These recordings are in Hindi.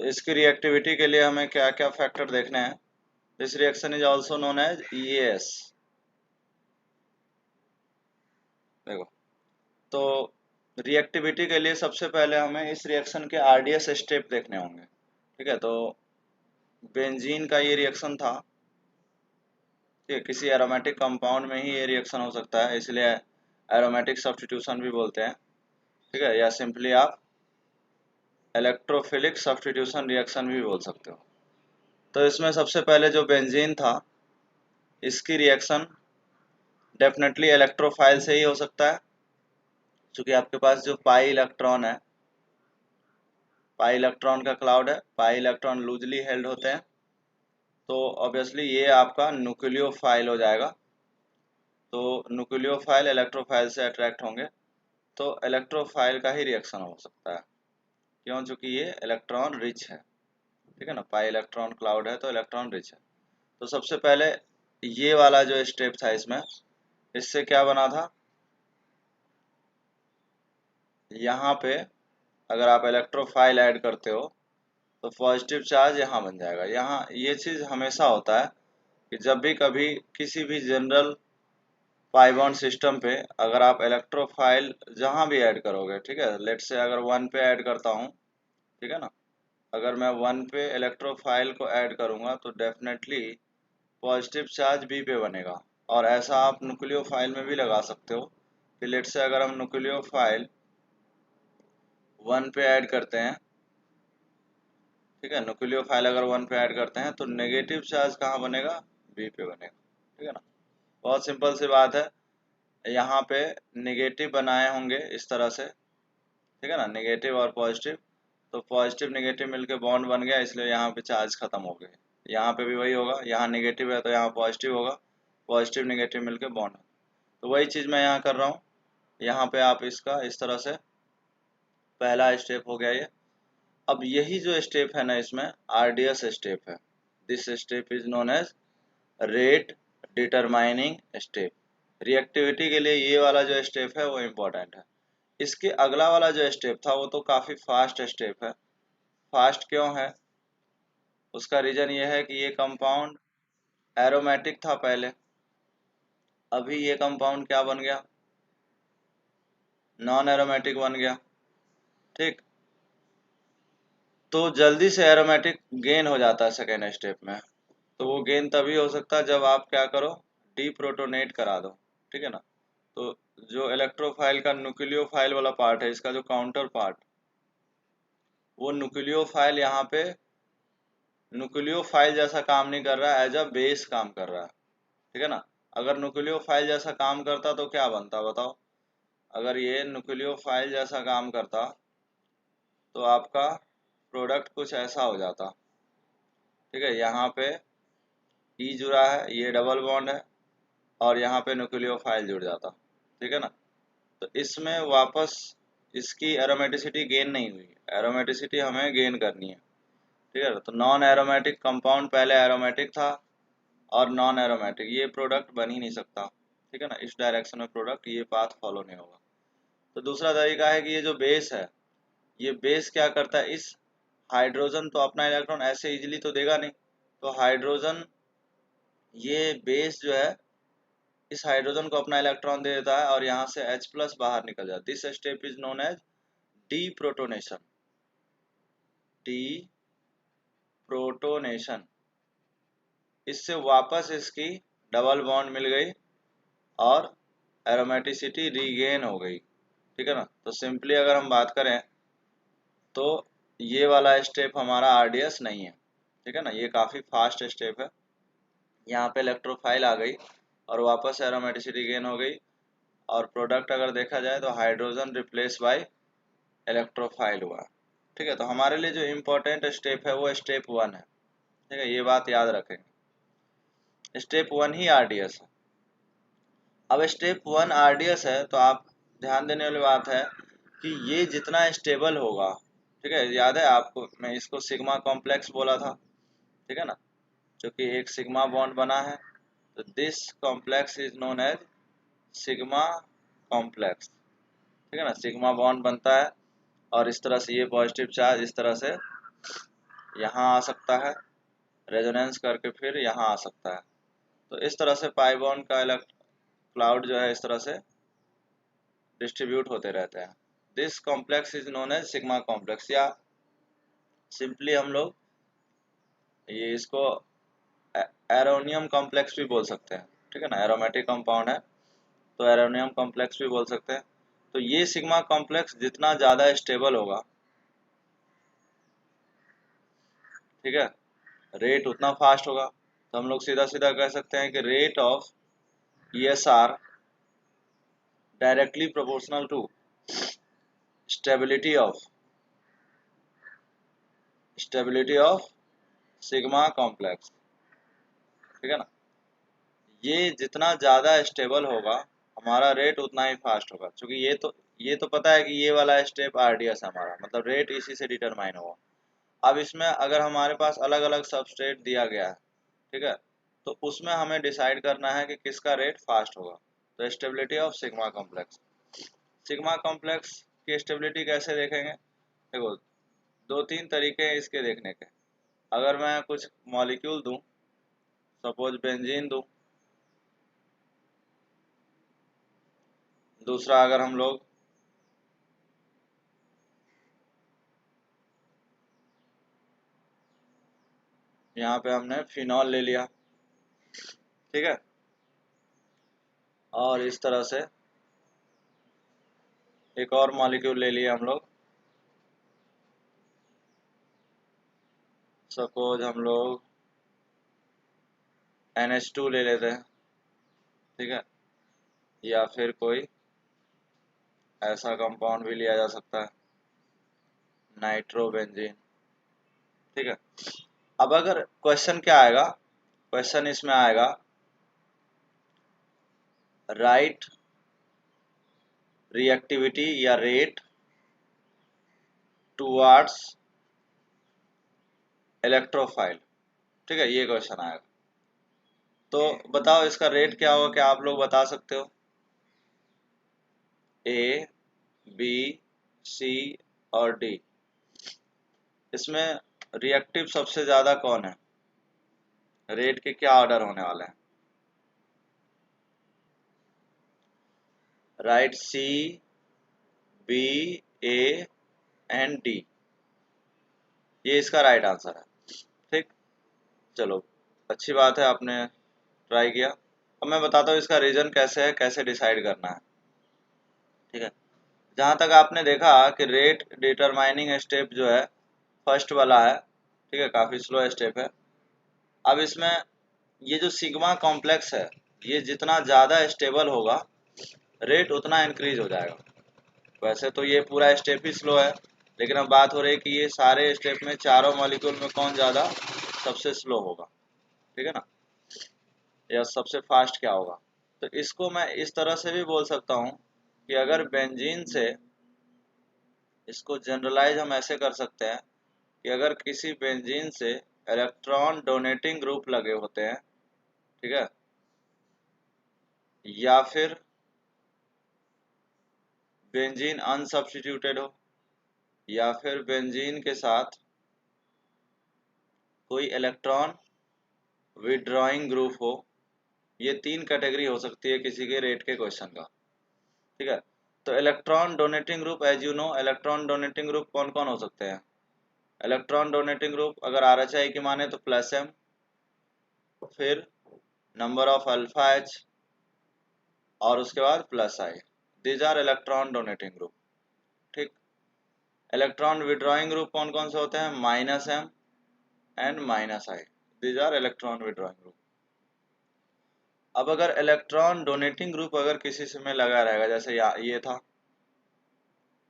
तो इसकी रिएक्टिविटी के लिए हमें क्या क्या फैक्टर देखने हैं। This reaction is also known as EAS। देखो, तो रिएक्टिविटी के लिए सबसे पहले हमें इस रिएक्शन के RDS स्टेप देखने होंगे। ठीक है, तो बेंजीन का ये रिएक्शन था। ठीक है, किसी एरोमेटिक कंपाउंड में ही ये रिएक्शन हो सकता है, इसलिए एरोमेटिक सब्स्टिट्यूशन भी बोलते हैं। ठीक है, या सिंपली आप इलेक्ट्रोफिलिक सब्स्टिट्यूशन रिएक्शन भी बोल सकते हो। तो इसमें सबसे पहले जो बेंजीन था, इसकी रिएक्शन डेफिनेटली इलेक्ट्रोफाइल से ही हो सकता है, क्योंकि आपके पास जो पाई इलेक्ट्रॉन है, पाई इलेक्ट्रॉन का क्लाउड है, पाई इलेक्ट्रॉन लूजली हेल्ड होते हैं, तो ऑब्वियसली ये आपका न्यूक्लियोफाइल हो जाएगा। तो न्यूक्लियोफाइल इलेक्ट्रोफाइल से अट्रैक्ट होंगे, तो इलेक्ट्रोफाइल का ही रिएक्शन हो सकता है। क्यों? चूंकि ये इलेक्ट्रॉन रिच है। ठीक है ना, पाई इलेक्ट्रॉन क्लाउड है तो इलेक्ट्रॉन रिच है। तो सबसे पहले ये वाला जो स्टेप था, इसमें इससे क्या बना था, यहाँ पे अगर आप इलेक्ट्रोफाइल ऐड करते हो तो पॉजिटिव चार्ज यहाँ बन जाएगा। यहाँ ये चीज़ हमेशा होता है कि जब भी कभी किसी भी जनरल पाई बॉन्ड सिस्टम पे अगर आप इलेक्ट्रोफाइल जहाँ भी ऐड करोगे, ठीक है, लेट से अगर 1 पे ऐड करता हूँ, ठीक है ना, अगर मैं 1 पे इलेक्ट्रोफाइल को ऐड करूँगा तो डेफिनेटली पॉजिटिव चार्ज बी पे बनेगा। और ऐसा आप न्यूक्लियोफाइल में भी लगा सकते हो कि लेट से अगर हम न्यूक्लियोफाइल 1 पे ऐड करते हैं, ठीक है, न्यूक्लियोफाइल अगर 1 पे ऐड करते हैं तो नेगेटिव चार्ज कहाँ बनेगा, बी पे बनेगा। ठीक है ना, बहुत सिंपल सी बात है। यहाँ पे नेगेटिव बनाए होंगे इस तरह से, ठीक है ना, नेगेटिव और पॉजिटिव, तो पॉजिटिव नेगेटिव मिलके बॉन्ड बन गया, इसलिए यहाँ पे चार्ज खत्म हो गए। यहाँ पे भी वही होगा, यहाँ नेगेटिव है तो यहाँ पॉजिटिव होगा, पॉजिटिव नेगेटिव मिलके बॉन्ड। तो वही चीज़ मैं यहाँ कर रहा हूँ। यहाँ पे आप इसका इस तरह से पहला स्टेप हो गया ये। अब यही जो स्टेप है ना, इसमें RDS स्टेप है। This step is known as rate determining step. Reactivity के लिए ये वाला जो स्टेप है वो इम्पोर्टेंट है। इसके अगला वाला जो स्टेप था वो तो काफ़ी फास्ट स्टेप है। फास्ट क्यों है? उसका रीज़न ये है कि ये कंपाउंड एरोमेटिक था पहले, अभी ये कंपाउंड क्या बन गया, नॉन एरोमेटिक बन गया। ठीक, तो जल्दी से एरोमेटिक गेन हो जाता है सेकेंड स्टेप में। तो वो गेन तभी हो सकता है जब आप क्या करो, डीप्रोटोनेट करा दो। ठीक है ना, तो जो इलेक्ट्रोफाइल का न्यूक्लियोफाइल वाला पार्ट है, इसका जो काउंटर पार्ट, वो न्यूक्लियोफाइल यहाँ पे न्यूक्लियोफाइल जैसा काम नहीं कर रहा है, एज अ बेस काम कर रहा है। ठीक है ना, अगर न्यूक्लियोफाइल जैसा काम करता तो क्या बनता बताओ। अगर ये न्यूक्लियोफाइल जैसा काम करता तो आपका प्रोडक्ट कुछ ऐसा हो जाता। ठीक है, यहाँ पे ई जुड़ा है, ये डबल बॉन्ड है, और यहाँ पे न्यूक्लियोफाइल जुड़ जाता। ठीक है ना, तो इसमें वापस इसकी एरोमेटिसिटी गेन नहीं हुई, एरोमेटिसिटी हमें गेन करनी है। ठीक है, तो नॉन एरोमेटिक कंपाउंड पहले एरोमेटिक था, और नॉन एरोमेटिक ये प्रोडक्ट बन ही नहीं सकता। ठीक है ना, इस डायरेक्शन में प्रोडक्ट ये पाथ फॉलो नहीं होगा। तो दूसरा तरीका है कि ये जो बेस है, ये बेस क्या करता है, इस हाइड्रोजन तो अपना इलेक्ट्रॉन ऐसे इजीली तो देगा नहीं, तो हाइड्रोजन, ये बेस जो है इस हाइड्रोजन को अपना इलेक्ट्रॉन दे देता है और यहाँ से H+ बाहर निकल जाता है। This step is known as deprotonation. Deprotonation, इससे वापस इसकी डबल बॉन्ड मिल गई और एरोमेटिसिटी रीगेन हो गई। ठीक है ना, तो सिंपली अगर हम बात करें तो ये वाला स्टेप हमारा RDS नहीं है। ठीक है ना, ये काफ़ी फास्ट स्टेप है। यहाँ पे इलेक्ट्रोफाइल आ गई और वापस एरोमेटिसिटी गेन हो गई, और प्रोडक्ट अगर देखा जाए तो हाइड्रोजन रिप्लेस बाय इलेक्ट्रोफाइल हुआ। ठीक है, तो हमारे लिए जो इम्पोर्टेंट स्टेप है वो स्टेप 1 है। ठीक है, ये बात याद रखेंगे, स्टेप 1 ही RDS है। अब स्टेप 1 RDS है तो आप ध्यान देने वाली बात है कि ये जितना स्टेबल होगा, ठीक है, याद है आपको मैं इसको सिग्मा कॉम्प्लेक्स बोला था। ठीक है ना, क्योंकि एक सिग्मा बॉन्ड बना है, तो this complex is known as sigma complex. ठीक है ना, सिग्मा बॉन्ड बनता है और इस तरह से ये पॉजिटिव चार्ज इस तरह से यहाँ आ सकता है, रेजोनेंस करके फिर यहाँ आ सकता है। तो इस तरह से पाई बॉन्ड का क्लाउड जो है इस तरह से डिस्ट्रीब्यूट होते रहते हैं। This complex is known as sigma complex, या सिंपली हम लोग ये इसको एरोनियम कॉम्प्लेक्स भी बोल सकते हैं, ठीक है ना, एरोमेटिक कंपाउंड है तो एरोनियम कॉम्प्लेक्स भी बोल सकते हैं। तो ये सिग्मा कॉम्प्लेक्स जितना ज़्यादा स्टेबल होगा, ठीक है, रेट उतना फास्ट होगा। तो हम लोग सीधा सीधा कह सकते हैं कि rate of ESR directly proportional to stability of sigma complex, ठीक है ना। ये जितना ज़्यादा स्टेबल होगा हमारा रेट उतना ही फास्ट होगा, क्योंकि ये तो पता है कि ये वाला स्टेप RDS है हमारा, मतलब रेट इसी से डिटरमाइन होगा। अब इसमें अगर हमारे पास अलग अलग सबस्ट्रेट दिया गया है, ठीक है, तो उसमें हमें डिसाइड करना है कि किसका रेट फास्ट होगा। तो स्टेबिलिटी ऑफ सिग्मा कॉम्प्लेक्स की स्टेबिलिटी कैसे देखेंगे? देखो, दो तीन तरीके हैं इसके देखने के। अगर मैं कुछ मॉलिक्यूल दूं, सपोज बेंजीन दूं, दूसरा अगर हम लोग यहाँ पे हमने फिनॉल ले लिया, ठीक है, और इस तरह से एक और मॉलिक्यूल ले लिया हम लोग, सपोज हम लोग NH2 ले लेते हैं, ठीक है, या फिर कोई ऐसा कंपाउंड भी लिया जा सकता है, नाइट्रोबेंजीन, ठीक है। अब अगर क्वेश्चन क्या आएगा, क्वेश्चन इसमें आएगा राइट रिएक्टिविटी या रेट टुवर्ड्स इलेक्ट्रोफाइल, ठीक है, ये क्वेश्चन आएगा। तो बताओ इसका रेट क्या होगा, क्या आप लोग बता सकते हो? A, B, C और D, इसमें रिएक्टिव सबसे ज्यादा कौन है? रेट के क्या ऑर्डर होने वाले हैं? Right, C, B, A and D, ये इसका राइट आंसर है, ठीक। चलो, अच्छी बात है, आपने ट्राई किया। अब मैं बताता हूँ इसका रीजन कैसे है, कैसे डिसाइड करना है, ठीक है। जहाँ तक आपने देखा कि रेट डिटरमाइनिंग स्टेप जो है फर्स्ट वाला है, ठीक है, काफ़ी स्लो स्टेप है। अब इसमें ये जो सिग्मा कॉम्प्लेक्स है, ये जितना ज़्यादा स्टेबल होगा रेट उतना इंक्रीज हो जाएगा। वैसे तो ये पूरा स्टेप ही स्लो है, लेकिन अब बात हो रही है कि ये सारे स्टेप में चारों मॉलिक्यूल में कौन ज़्यादा सबसे स्लो होगा, ठीक है ना, या सबसे फास्ट क्या होगा। तो इसको मैं इस तरह से भी बोल सकता हूँ कि अगर बेंजीन से, इसको जनरलाइज हम ऐसे कर सकते हैं कि अगर किसी बेंजीन से इलेक्ट्रॉन डोनेटिंग ग्रुप लगे होते हैं, ठीक है, या फिर बेंजीन अनसब्स्टिट्यूटेड हो, या फिर बेंजीन के साथ कोई इलेक्ट्रॉन विड्रॉइंग ग्रुप हो, ये तीन कैटेगरी हो सकती है किसी के रेट के क्वेश्चन का, ठीक है। तो electron donating group, as you know, electron donating group कौन कौन हो सकते हैं? इलेक्ट्रॉन डोनेटिंग ग्रुप अगर RHI की माने तो +M, फिर नंबर ऑफ अल्फा H, और उसके बाद +I, these are electron donating group, ठीक। इलेक्ट्रॉन विड्रॉइंग ग्रुप कौन कौन से होते हैं? -M and -I, these are electron withdrawing group. अब अगर इलेक्ट्रॉन डोनेटिंग ग्रुप अगर किसी से में लगा रहेगा, जैसे ये था,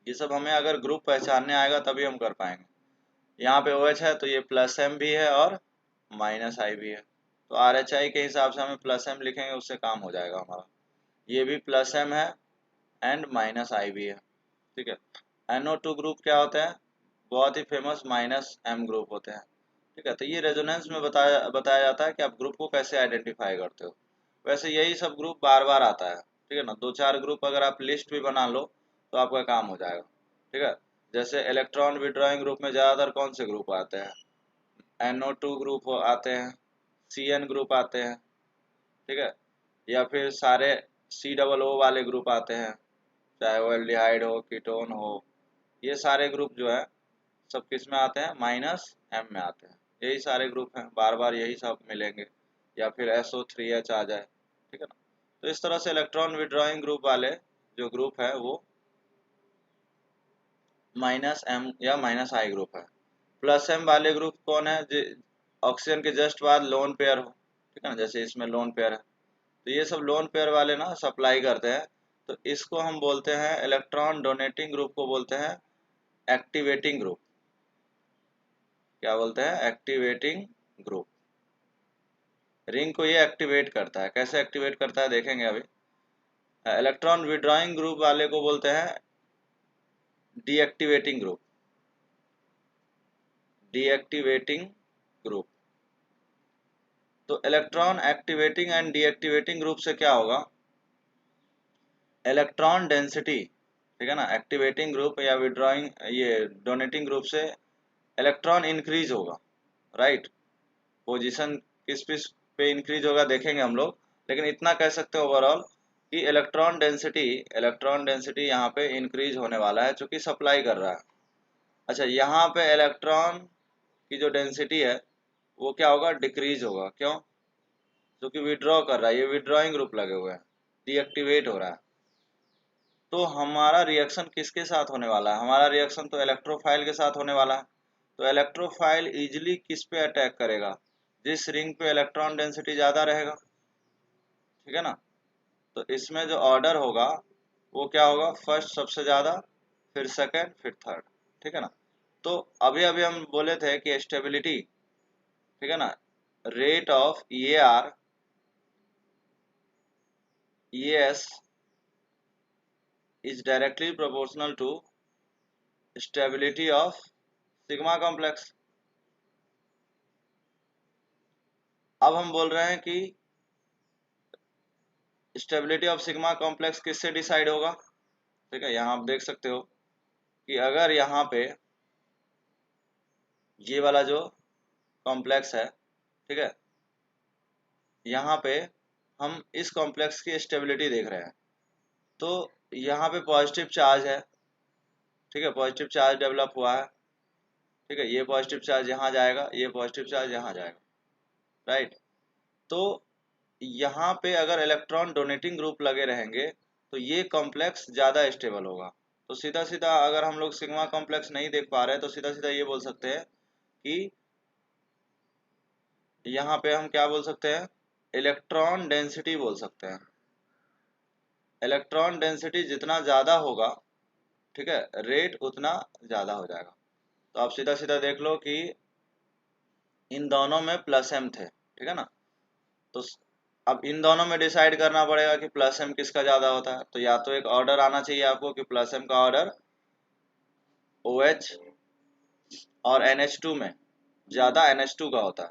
ये सब हमें अगर ग्रुप पहचानने आएगा तभी हम कर पाएंगे। यहाँ पे OH है तो ये +M भी है और -I भी है, तो RHI के हिसाब से हमें +M लिखेंगे, उससे काम हो जाएगा हमारा। ये भी +M है एंड -I भी है, ठीक है। NO2 ग्रुप क्या होता है? बहुत ही फेमस -M ग्रुप होते हैं, ठीक है। तो ये रेजोनेंस में बताया जाता है कि आप ग्रुप को कैसे आइडेंटिफाई करते हो। वैसे यही सब ग्रुप बार बार आता है, ठीक है ना, दो चार ग्रुप अगर आप लिस्ट भी बना लो तो आपका काम हो जाएगा, ठीक है। जैसे इलेक्ट्रॉन विड्रॉइंग ग्रुप में ज़्यादातर कौन से ग्रुप आते हैं? NO2 ग्रुप आते हैं, CN ग्रुप आते हैं, ठीक है, या फिर सारे COO वाले ग्रुप आते हैं, चाहे वो एल्डिहाइड हो, कीटोन हो, ये सारे ग्रुप जो है सब किस में आते हैं, -M में आते हैं। यही सारे ग्रुप हैं, बार बार यही सब मिलेंगे, या फिर SO3H आ जाए, ठीक है ना। तो इस तरह से इलेक्ट्रॉन विड्रॉइंग ग्रुप वाले जो ग्रुप है वो -M या -I ग्रुप है। +M वाले ग्रुप कौन है, ऑक्सीजन के जस्ट बाद लोन पेयर हो, ठीक है ना, जैसे इसमें लोन पेयर है, तो ये सब लोन पेयर वाले ना सप्लाई करते हैं, तो इसको हम बोलते हैं, इलेक्ट्रॉन डोनेटिंग ग्रुप को बोलते हैं एक्टिवेटिंग ग्रुप। क्या बोलते हैं, एक्टिवेटिंग ग्रुप। रिंग को ये एक्टिवेट करता है, कैसे एक्टिवेट करता है देखेंगे अभी। इलेक्ट्रॉन विड्रॉइंग ग्रुप वाले को बोलते हैं डीएक्टिवेटिंग ग्रुप, डीएक्टिवेटिंग ग्रुप। तो electron activating and deactivating group से क्या होगा, इलेक्ट्रॉन डेंसिटी, ठीक है ना, एक्टिवेटिंग ग्रुप या विड्रॉइंग ये डोनेटिंग ग्रुप से इलेक्ट्रॉन इंक्रीज होगा, राइट। पोजीशन किस पे इंक्रीज होगा देखेंगे हम लोग, लेकिन इतना कह सकते हैं ओवरऑल कि इलेक्ट्रॉन डेंसिटी यहाँ पे इंक्रीज होने वाला है, चूंकि सप्लाई कर रहा है। अच्छा, यहाँ पे इलेक्ट्रॉन की जो डेंसिटी है वो क्या होगा, डिक्रीज होगा। क्यों, क्योंकि विड्रॉ कर रहा है, ये विड्रॉइंग ग्रुप लगे हुए हैं, डीएक्टिवेट हो रहा है। तो हमारा रिएक्शन किसके साथ होने वाला है, हमारा रिएक्शन तो इलेक्ट्रोफाइल के साथ होने वाला है। तो इलेक्ट्रोफाइल इजिली किस पे अटैक करेगा, जिस रिंग पे इलेक्ट्रॉन डेंसिटी ज़्यादा रहेगा, ठीक है ना। तो इसमें जो ऑर्डर होगा वो क्या होगा, फर्स्ट सबसे ज़्यादा, फिर सेकंड, फिर थर्ड, ठीक है ना। तो अभी अभी हम बोले थे कि स्टेबिलिटी, ठीक है ना, rate of ES is directly proportional to stability of sigma complex. अब हम बोल रहे हैं कि स्टेबिलिटी ऑफ सिग्मा कॉम्प्लेक्स किससे डिसाइड होगा, ठीक है। यहाँ आप देख सकते हो कि अगर यहाँ पे ये वाला जो कॉम्प्लेक्स है, ठीक है, यहाँ पे हम इस कॉम्प्लेक्स की स्टेबिलिटी देख रहे हैं, तो यहाँ पे पॉजिटिव चार्ज है, ठीक है, पॉजिटिव चार्ज डेवलप हुआ है, ठीक है, ये पॉजिटिव चार्ज यहाँ जाएगा, ये पॉजिटिव चार्ज यहाँ जाएगा, राइट। तो यहाँ पे अगर इलेक्ट्रॉन डोनेटिंग ग्रुप लगे रहेंगे तो ये कॉम्प्लेक्स ज़्यादा स्टेबल होगा। तो सीधा सीधा अगर हम लोग सिग्मा कॉम्प्लेक्स नहीं देख पा रहे हैं तो सीधा सीधा ये बोल सकते हैं कि यहाँ पे हम क्या बोल सकते हैं, इलेक्ट्रॉन डेंसिटी बोल सकते हैं। इलेक्ट्रॉन डेंसिटी जितना ज़्यादा होगा, ठीक है, रेट उतना ज़्यादा हो जाएगा। तो आप सीधा सीधा देख लो कि इन दोनों में +M थे, ठीक है ना। तो अब इन दोनों में डिसाइड करना पड़ेगा कि +M किसका ज़्यादा होता है। तो या तो एक ऑर्डर आना चाहिए आपको कि +M का ऑर्डर OH और NH2 में ज़्यादा NH2 का होता है,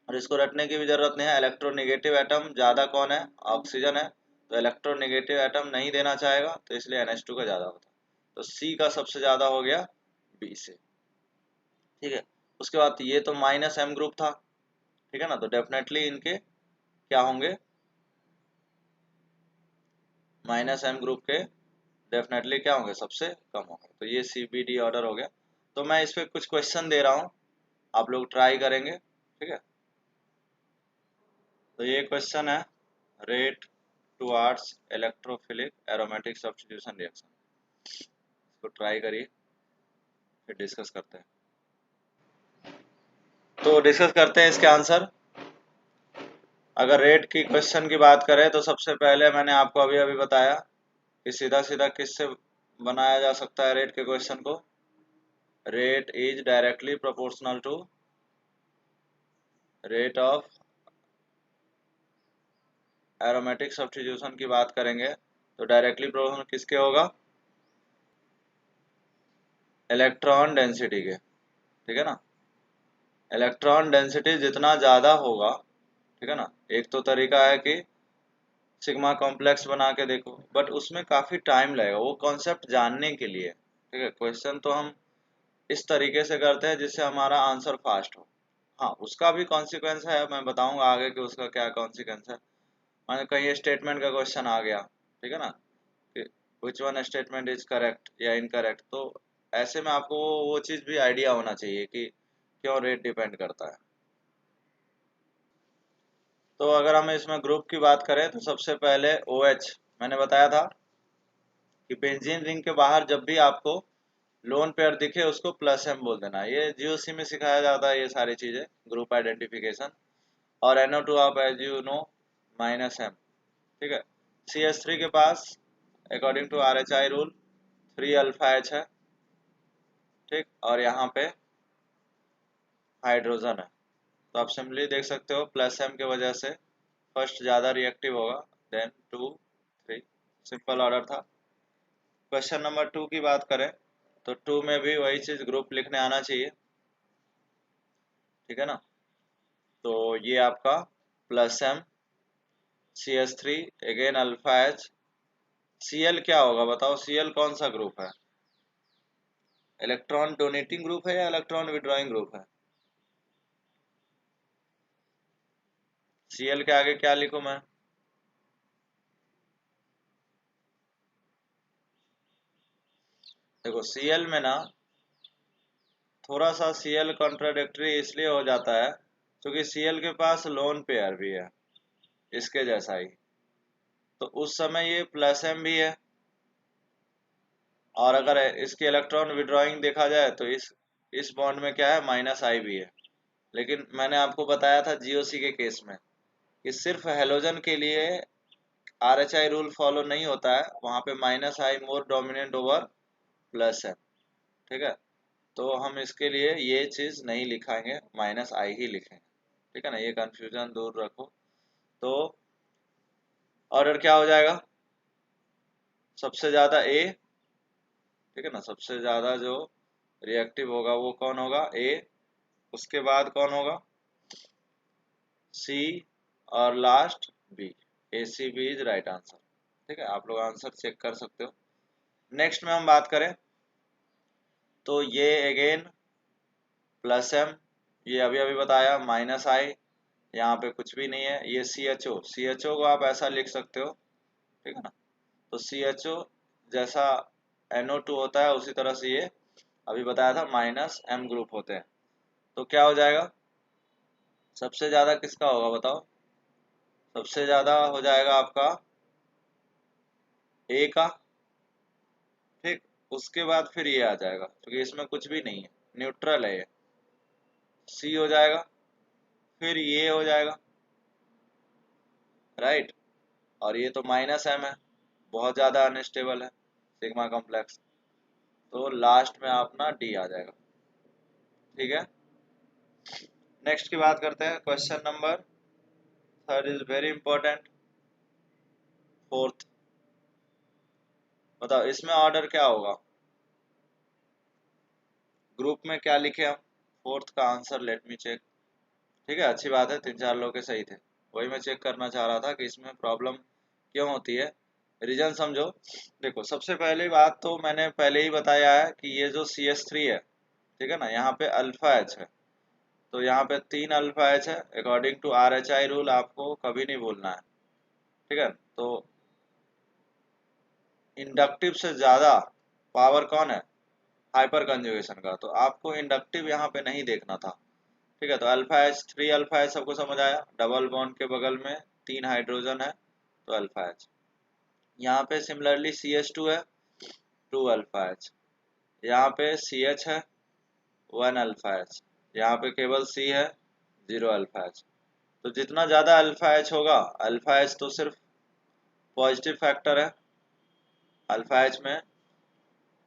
और इसको रटने की भी ज़रूरत नहीं है। इलेक्ट्रोनेगेटिव एटम ज़्यादा कौन है, ऑक्सीजन है, तो इलेक्ट्रोनेगेटिव एटम नहीं देना चाहेगा, तो इसलिए NH2 का ज़्यादा होता है। तो C का सबसे ज़्यादा हो गया B से, ठीक है। उसके बाद ये तो -M ग्रुप था, ठीक है ना, तो डेफिनेटली इनके क्या होंगे, -M ग्रुप के डेफिनेटली क्या होंगे, सबसे कम होंगे। तो ये CBD ऑर्डर हो गया। तो मैं इस पर कुछ क्वेश्चन दे रहा हूँ, आप लोग ट्राई करेंगे, ठीक है। तो ये क्वेश्चन है, rate towards electrophilic aromatic substitution reaction. इसको ट्राई करिए, फिर डिस्कस करते हैं। तो डिस्कस करते हैं इसके आंसर। अगर रेट की क्वेश्चन की बात करें तो सबसे पहले मैंने आपको अभी अभी बताया कि सीधा सीधा किससे बनाया जा सकता है रेट के क्वेश्चन को, rate is directly proportional to rate of aromatic substitution की बात करेंगे तो डायरेक्टली प्रोपोर्शनल किसके होगा, इलेक्ट्रॉन डेंसिटी के, ठीक है ना। इलेक्ट्रॉन डेंसिटी जितना ज़्यादा होगा, ठीक है ना, एक तो तरीका है कि सिग्मा कॉम्प्लेक्स बना के देखो, बट उसमें काफ़ी टाइम लगेगा वो कॉन्सेप्ट जानने के लिए, ठीक है। क्वेश्चन तो हम इस तरीके से करते हैं जिससे हमारा आंसर फास्ट हो, हाँ, उसका भी कॉन्सिक्वेंस है, मैं बताऊंगा आगे कि उसका क्या कॉन्सिक्वेंस है। माने कहीं स्टेटमेंट का क्वेश्चन आ गया, ठीक है ना, कि which one statement is correct या इनकरेक्ट, तो ऐसे में आपको वो चीज़ भी आइडिया होना चाहिए कि क्यों रेट डिपेंड करता है। तो अगर हम इसमें ग्रुप की बात करें तो सबसे पहले OH, मैंने बताया था कि बेंजीन रिंग के बाहर जब भी आपको लोन पेयर दिखे उसको प्लस एम बोल देना है। ये GOC में सिखाया जाता है ये सारी चीज़ें, ग्रुप आइडेंटिफिकेशन। और NO2 आप as you know minus M, ठीक है। CH3 के पास according to RHI rule 3 alpha H है, ठीक, और यहाँ पे हाइड्रोजन है। तो आप सिंपली देख सकते हो प्लस एम की वजह से फर्स्ट ज़्यादा रिएक्टिव होगा, देन 2 3, सिंपल ऑर्डर था। क्वेश्चन नंबर 2 की बात करें तो 2 में भी वही चीज़ ग्रुप लिखने आना चाहिए, ठीक है ना। तो ये आपका plus M CH3 again alpha H. Cl क्या होगा बताओ, Cl कौन सा ग्रुप है? इलेक्ट्रॉन डोनेटिंग ग्रुप है या इलेक्ट्रॉन विड्रॉइंग ग्रुप है? Cl के आगे क्या लिखूं मैं? देखो Cl में ना थोड़ा सा Cl कॉन्ट्राडिक्टरी इसलिए हो जाता है क्योंकि Cl के पास लोन पेयर भी है इसके जैसा ही, तो उस समय ये प्लस एम भी है, और अगर इसकी इलेक्ट्रॉन विड्रॉइंग देखा जाए तो इस बॉन्ड में क्या है, माइनस आई भी है। लेकिन मैंने आपको बताया था GOC के केस में कि सिर्फ हेलोजन के लिए RHI रूल फॉलो नहीं होता है, वहाँ पे माइनस आई मोर डोमिनेंट ओवर प्लस है, ठीक है। तो हम इसके लिए ये चीज़ नहीं लिखाएंगे, माइनस आई ही लिखेंगे, ठीक है ना, ये कंफ्यूजन दूर रखो। तो ऑर्डर क्या हो जाएगा, सबसे ज़्यादा A, ठीक है ना, सबसे ज़्यादा जो रिएक्टिव होगा वो कौन होगा, A। उसके बाद कौन होगा, C, और last B। ACB is right answer, ठीक है, आप लोग आंसर चेक कर सकते हो। नेक्स्ट में हम बात करें तो ये अगेन प्लस एम, ये अभी अभी बताया माइनस आई, यहाँ पे कुछ भी नहीं है। ये सी एच ओ को आप ऐसा लिख सकते हो, ठीक है ना। तो CHO जैसा NO2 होता है उसी तरह से ये अभी बताया था माइनस एम ग्रुप होते हैं। तो क्या हो जाएगा, सबसे ज़्यादा किसका होगा बताओ, सबसे ज़्यादा हो जाएगा आपका A का, ठीक। उसके बाद फिर ये आ जाएगा क्योंकि इसमें कुछ भी नहीं है, न्यूट्रल है ये। C हो जाएगा, फिर ये हो जाएगा, राइट। और ये तो माइनस एम है, बहुत ज़्यादा अनस्टेबल है सिग्मा कॉम्प्लेक्स, तो लास्ट में अपना D आ जाएगा, ठीक है। नेक्स्ट की बात करते हैं, question number third is very important, fourth. बताओ इसमें ऑर्डर क्या होगा, ग्रुप में क्या लिखे हम, फोर्थ का आंसर लेट मी चेक, ठीक है। अच्छी बात है, 3 4 लोग के सही थे, वही मैं चेक करना चाह रहा था कि इसमें प्रॉब्लम क्यों होती है, रीजन समझो। देखो सबसे पहली बात तो मैंने पहले ही बताया है कि ये जो CH3 है, ठीक है ना, यहाँ पे अल्फा एच है, तो यहाँ पे 3 अल्फा एच है। अकॉर्डिंग टू RHI रूल आपको कभी नहीं भूलना है, ठीक है। तो इंडक्टिव से ज़्यादा पावर कौन है, हाइपर कंजुगेशन का, तो आपको इंडक्टिव यहाँ पे नहीं देखना था, ठीक है। तो अल्फा एच 3 अल्फा एच सबको समझ आया, डबल बॉन्ड के बगल में 3 हाइड्रोजन है, तो अल्फा एच। यहाँ पे सिमिलरली CH2 है, 2 अल्फा एच। यहाँ पे CH है, 1 अल्फा एच। यहाँ पे केवल C है, 0 अल्फा एच। तो जितना ज़्यादा अल्फा एच होगा, अल्फा एच तो सिर्फ पॉजिटिव फैक्टर है अल्फा एच में,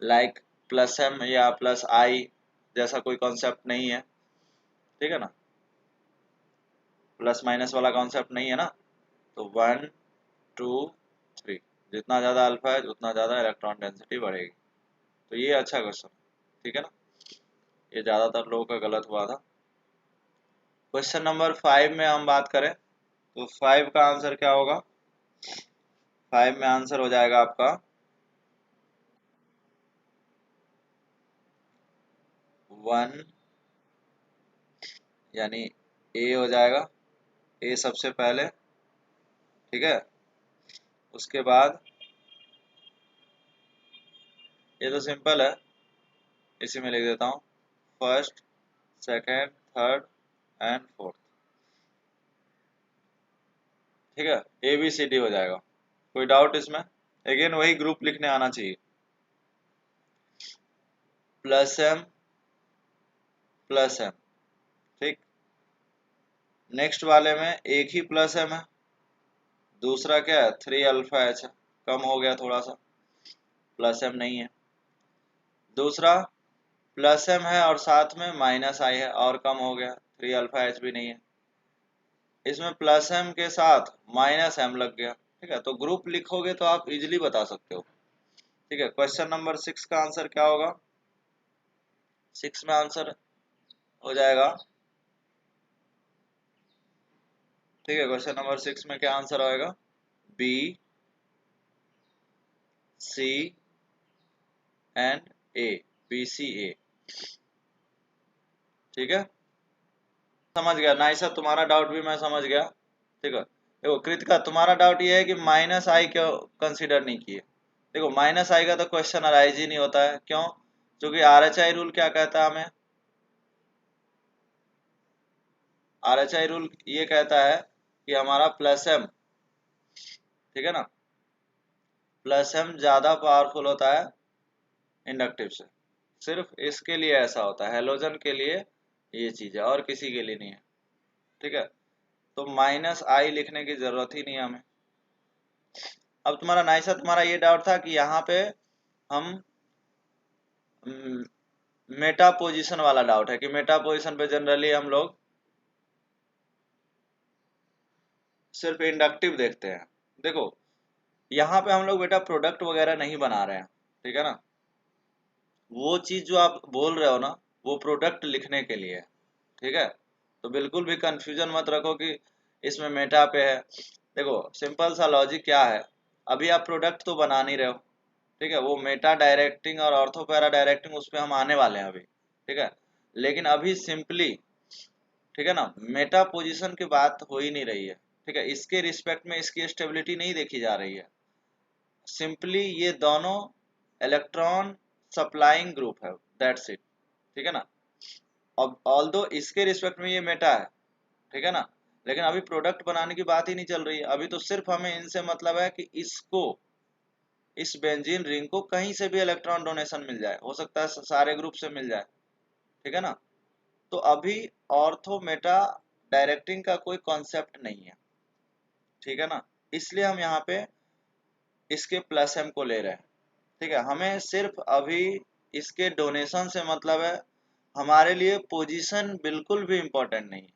लाइक प्लस एम या प्लस आई जैसा कोई कॉन्सेप्ट नहीं है, ठीक है ना, प्लस माइनस वाला कॉन्सेप्ट नहीं है ना। तो 1 2 3, जितना ज़्यादा अल्फा है उतना ज़्यादा इलेक्ट्रॉन डेंसिटी बढ़ेगी। तो ये अच्छा क्वेश्चन, ठीक है ना, ये ज़्यादातर लोगों का गलत हुआ था। क्वेश्चन नंबर 5 में हम बात करें तो 5 का आंसर क्या होगा, 5 में आंसर हो जाएगा आपका 1 यानी ए हो जाएगा, ए सबसे पहले, ठीक है। उसके बाद ये तो सिंपल है, इसी में लिख देता हूँ first, second, third and fourth, ठीक है। ए बी सी डी हो जाएगा। कोई डाउट इसमें? अगेन वही ग्रुप लिखने आना चाहिए, प्लस एम प्लस एम, ठीक। नेक्स्ट वाले में एक ही प्लस एम है, दूसरा क्या है 3 अल्फा एच है, कम हो गया थोड़ा सा, प्लस एम नहीं है। दूसरा प्लस एम है और साथ में माइनस आई है, और कम हो गया, 3 अल्फा एच भी नहीं है। इसमें प्लस एम के साथ माइनस एम लग गया, ठीक है। तो ग्रुप लिखोगे तो आप इजिली बता सकते हो, ठीक है। क्वेश्चन नंबर 6 का आंसर क्या होगा? 6 में आंसर हो जाएगा, ठीक है। क्वेश्चन नंबर 6 में क्या आंसर आएगा? B C and A, B C A, ठीक है। समझ गया नाइसा, तुम्हारा डाउट भी मैं समझ गया, ठीक है। देखो कृतिका, तुम्हारा डाउट ये है कि माइनस आई क्यों कंसीडर नहीं किए। देखो माइनस आई का तो क्वेश्चन अराइज ही नहीं होता है, क्यों? क्योंकि आरएचआई रूल क्या कहता है हमें? आरएचआई रूल ये कहता है कि हमारा प्लस एम, ठीक है ना, प्लस एम ज्यादा पावरफुल होता है इंडक्टिव से। सिर्फ इसके लिए ऐसा होता है, हेलोजन के लिए ये चीज है, और किसी के लिए नहीं है, ठीक है। तो माइनस आई लिखने की जरूरत ही नहीं है हमें। अब तुम्हारा नाइसा, तुम्हारा ये डाउट था कि यहाँ पे हम मेटा पोजीशन वाला डाउट है कि मेटा पोजीशन पे जनरली हम लोग सिर्फ इंडक्टिव देखते हैं। देखो यहाँ पे हम लोग बेटा प्रोडक्ट वगैरह नहीं बना रहे हैं, ठीक है ना। वो चीज जो आप बोल रहे हो ना, वो प्रोडक्ट लिखने के लिए है, ठीक है। तो बिल्कुल भी कंफ्यूजन मत रखो कि इसमें मेटा पे है। देखो सिंपल सा लॉजिक क्या है, अभी आप प्रोडक्ट तो बना नहीं रहे हो, ठीक है। वो मेटा डायरेक्टिंग और ऑर्थो पैरा डायरेक्टिंग उस पर हम आने वाले हैं अभी, ठीक है। लेकिन अभी सिंपली, ठीक है ना, मेटा पोजीशन की बात हो ही नहीं रही है, ठीक है। इसके रिस्पेक्ट में इसकी स्टेबिलिटी नहीं देखी जा रही है, सिंपली ये दोनों इलेक्ट्रॉन सप्लाइंग ग्रुप है, दैट्स इट, ठीक है ना। अब ऑल्दो इसके रिस्पेक्ट में ये मेटा है, ठीक है ना, लेकिन अभी प्रोडक्ट बनाने की बात ही नहीं चल रही है। अभी तो सिर्फ हमें इनसे मतलब है कि इसको, इस बेंजीन रिंग को कहीं से भी इलेक्ट्रॉन डोनेशन मिल जाए, हो सकता है सारे ग्रुप से मिल जाए, ठीक है ना। तो अभी ऑर्थो मेटा डायरेक्टिंग का कोई कॉन्सेप्ट नहीं है, ठीक है ना। इसलिए हम यहाँ पे इसके प्लस एम को ले रहे हैं, ठीक है। हमें सिर्फ अभी इसके डोनेशन से मतलब है, हमारे लिए पोजीशन बिल्कुल भी इम्पोर्टेंट नहीं है,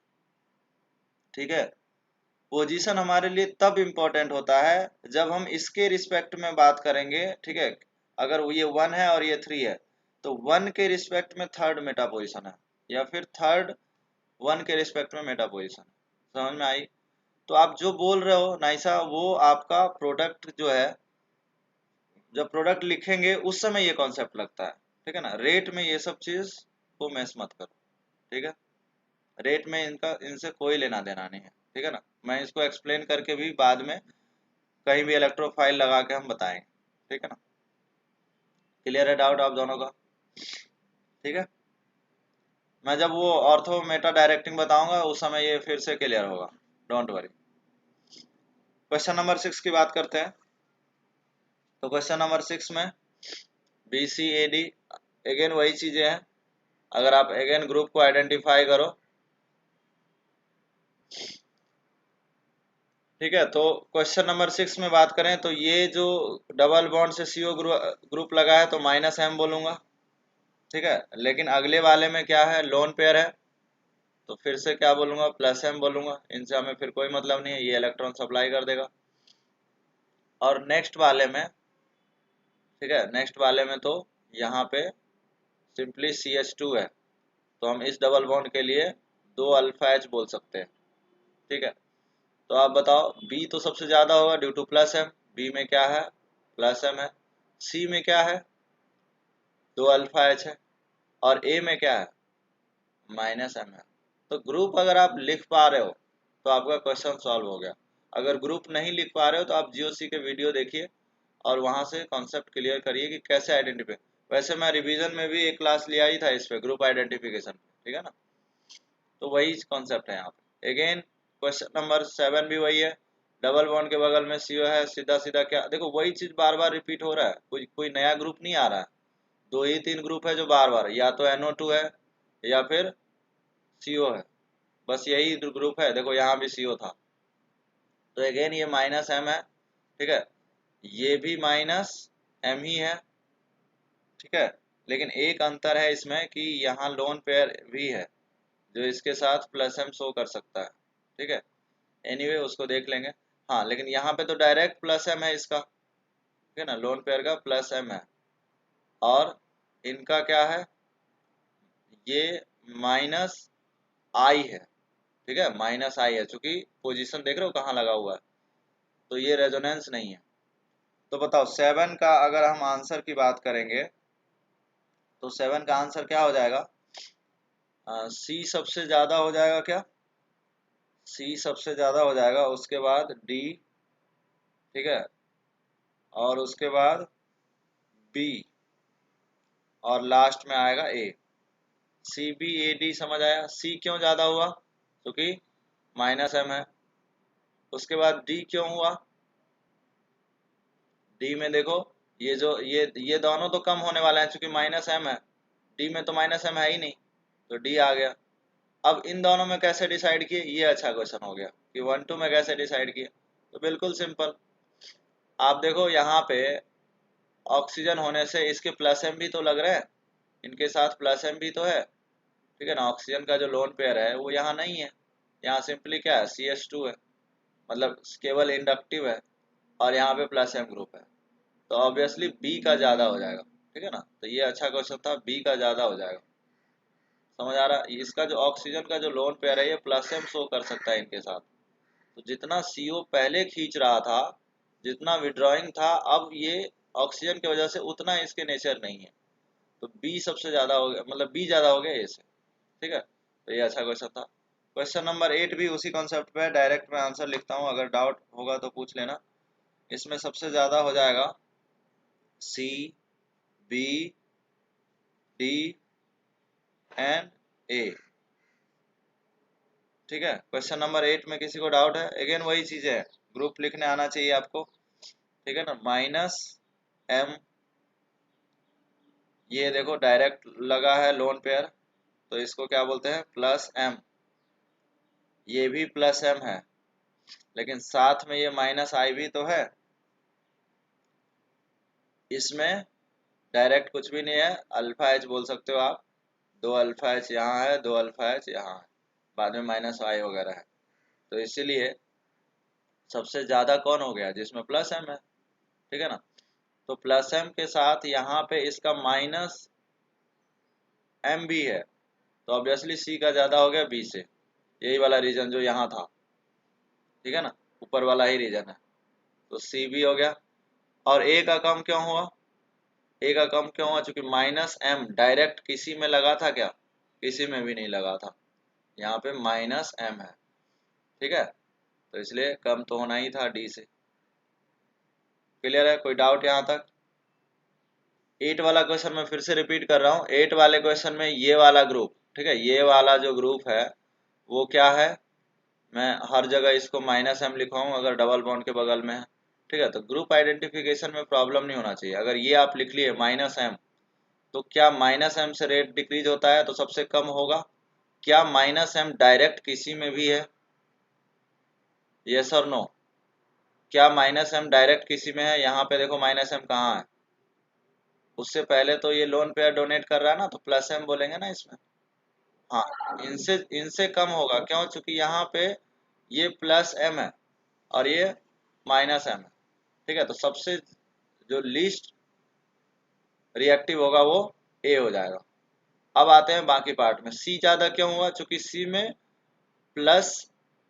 ठीक है। पोजीशन हमारे लिए तब इम्पोर्टेंट होता है जब हम इसके रिस्पेक्ट में बात करेंगे, ठीक है। अगर ये 1 है और ये 3 है, तो 1 के रिस्पेक्ट में थर्ड मेटा पोजीशन है, या फिर थर्ड 1 के रिस्पेक्ट में मेटा पोजीशन है। समझ में आई? तो आप जो बोल रहे हो नाइसा, वो आपका प्रोडक्ट जो है, जब प्रोडक्ट लिखेंगे उस समय ये कॉन्सेप्ट लगता है, ठीक है ना। रेट में ये सब चीज को मैस मत करो, ठीक है। रेट में इनका इनसे कोई लेना देना नहीं है, ठीक है ना। मैं इसको एक्सप्लेन करके भी बाद में कहीं भी इलेक्ट्रोफाइल लगा के हम बताएंगे, ठीक है ना। क्लियर है डाउट आप दोनों का? ठीक है। मैं जब वो ऑर्थो मेटा डायरेक्टिंग बताऊंगा उस समय ये फिर से क्लियर होगा, डोंट वरी। क्वेश्चन नंबर 6 की बात करते हैं। तो क्वेश्चन नंबर 6 में B C A D, again वही चीजें हैं। अगर आप अगेन ग्रुप को आइडेंटिफाई करो, ठीक है। तो क्वेश्चन नंबर 6 में बात करें तो ये जो डबल बॉन्ड से सीओ ग्रुप लगा है तो माइनस एम बोलूंगा, ठीक है। लेकिन अगले वाले में क्या है, लोन पेयर है, तो फिर से क्या बोलूंगा, प्लस एम बोलूंगा। इनसे हमें फिर कोई मतलब नहीं है, ये इलेक्ट्रॉन सप्लाई कर देगा। और नेक्स्ट वाले में, ठीक है, नेक्स्ट वाले में तो यहाँ पे सिंपली CH2 है, तो हम इस डबल बॉन्ड के लिए 2 अल्फा एच बोल सकते हैं, ठीक है। तो आप बताओ, बी तो सबसे ज्यादा होगा due to plus M, B में क्या है, प्लस एम है। सी में क्या है, 2 अल्फा एच है। और ए में क्या है, माइनस एम है। तो ग्रुप अगर आप लिख पा रहे हो तो आपका क्वेश्चन सॉल्व हो गया। अगर ग्रुप नहीं लिख पा रहे हो तो आप जीओसी के वीडियो देखिए और वहां से कॉन्सेप्ट क्लियर करिए कि कैसे आइडेंटिफाई। वैसे मैं रिवीजन में भी एक क्लास लिया ही था इस पे, ग्रुप आइडेंटिफिकेशन, ठीक है ना। तो वही कॉन्सेप्ट है यहाँ पे। अगेन क्वेश्चन नंबर 7 भी वही है, डबल बॉन्ड के बगल में सीओ है, सीधा सीधा क्या, देखो वही चीज बार बार रिपीट हो रहा है, कोई नया ग्रुप नहीं आ रहा है। दो ही तीन ग्रुप है जो बार बार, या तो NO2 है या फिर CO है, बस यही ग्रुप है। देखो यहाँ भी CO था, तो अगेन ये माइनस M है, ठीक है, ये भी माइनस M ही है, ठीक है। लेकिन एक अंतर है इसमें कि यहाँ लोन पेयर भी है जो इसके साथ प्लस M शो कर सकता है, ठीक है। एनीवे उसको देख लेंगे। हाँ लेकिन यहाँ पे तो डायरेक्ट प्लस M है इसका, ठीक है ना, लोन पेयर का प्लस M है, और इनका क्या है, ये माइनस I है, ठीक है, माइनस I है, चूंकि पोजीशन देख रहे हो कहाँ लगा हुआ है, तो ये रेजोनेंस नहीं है। तो बताओ 7 का अगर हम आंसर की बात करेंगे तो 7 का आंसर क्या हो जाएगा, सी सबसे ज्यादा हो जाएगा क्या, सी सबसे ज्यादा हो जाएगा, उसके बाद डी, ठीक है, और उसके बाद बी, और लास्ट में आएगा ए। सी बी ए डी, समझ आया। सी क्यों ज्यादा हुआ, क्योंकि माइनस M है। उसके बाद डी क्यों हुआ, डी में देखो ये जो ये दोनों तो कम होने वाले हैं क्योंकि माइनस M है, डी में तो माइनस M है ही नहीं, तो डी आ गया। अब इन दोनों में कैसे डिसाइड किए, ये अच्छा क्वेश्चन हो गया कि 1 2 में कैसे डिसाइड किए। तो बिल्कुल सिंपल, आप देखो यहाँ पे ऑक्सीजन होने से इसके प्लस M भी तो लग रहे हैं, इनके साथ प्लस M भी तो है, ठीक है ना। ऑक्सीजन का जो लोन पेयर है वो यहाँ नहीं है, यहाँ सिंपली क्या है, CH2 है, मतलब केवल इंडक्टिव है, और यहाँ पे प्लस M ग्रुप है, तो ऑब्वियसली बी का ज्यादा हो जाएगा, ठीक है ना। तो ये अच्छा क्वेश्चन था, बी का ज्यादा हो जाएगा। समझ आ रहा, इसका जो ऑक्सीजन का जो लोन पेयर है ये प्लस M शो कर सकता है इनके साथ। तो जितना CO पहले खींच रहा था, जितना विड्रॉइंग था, अब ये ऑक्सीजन की वजह से उतना इसके नेचर नहीं है, तो बी सबसे ज्यादा हो गया, मतलब बी ज्यादा हो गया ए से, ठीक है। तो ये अच्छा क्वेश्चन था। क्वेश्चन नंबर 8 भी उसी कॉन्सेप्ट पे है, डायरेक्ट मैं आंसर लिखता हूँ, अगर डाउट होगा तो पूछ लेना। इसमें सबसे ज्यादा हो जाएगा सी बी डी एंड ए, ठीक है। क्वेश्चन नंबर 8 में किसी को डाउट है, अगेन वही चीज है, ग्रुप लिखने आना चाहिए आपको, ठीक है ना। माइनस M, ये देखो डायरेक्ट लगा है लोन पेयर, तो इसको क्या बोलते हैं, प्लस M। ये भी प्लस M है, लेकिन साथ में ये माइनस I भी तो है, इसमें डायरेक्ट कुछ भी नहीं है, अल्फा H बोल सकते हो आप, दो अल्फा H यहाँ है, दो अल्फा H यहाँ है, बाद में माइनस I वगैरह है, तो इसीलिए सबसे ज्यादा कौन हो गया, जिसमें प्लस M है, ठीक है ना। तो प्लस M के साथ यहाँ पे इसका माइनस M भी है, तो ऑब्वियसली C का ज्यादा हो गया B से, यही वाला रीजन जो यहाँ था, ठीक है ना, ऊपर वाला ही रीजन है, तो C भी हो गया। और A का कम क्यों हुआ, A का कम क्यों हुआ, चूंकि माइनस M डायरेक्ट किसी में लगा था क्या, किसी में भी नहीं लगा था, यहाँ पे माइनस M है, ठीक है, तो इसलिए कम तो होना ही था D से। क्लियर है, कोई डाउट यहाँ तक। 8 वाला क्वेश्चन मैं फिर से रिपीट कर रहा हूँ, 8 वाले क्वेश्चन में ये वाला ग्रुप, ठीक है, ये वाला जो ग्रुप है वो क्या है, मैं हर जगह इसको माइनस M लिखवाऊँ अगर डबल बॉन्ड के बगल में है, ठीक है। तो ग्रुप आइडेंटिफिकेशन में प्रॉब्लम नहीं होना चाहिए, अगर ये आप लिख लिए माइनस M, तो क्या माइनस M से रेट डिक्रीज होता है, तो सबसे कम होगा। क्या माइनस M डायरेक्ट किसी में भी है, यस और नो, क्या माइनस M डायरेक्ट किसी में है, यहाँ पे देखो माइनस M कहाँ है, उससे पहले तो ये लोन पेयर डोनेट कर रहा है ना, तो प्लस M बोलेंगे ना इसमें। हाँ, इनसे इनसे कम होगा, क्यों, चूंकि यहाँ पे ये प्लस M है और ये माइनस M है, ठीक है। तो सबसे जो लीस्ट रिएक्टिव होगा वो A हो जाएगा। अब आते हैं बाकी पार्ट में, C ज्यादा क्यों हुआ, चूंकि C में प्लस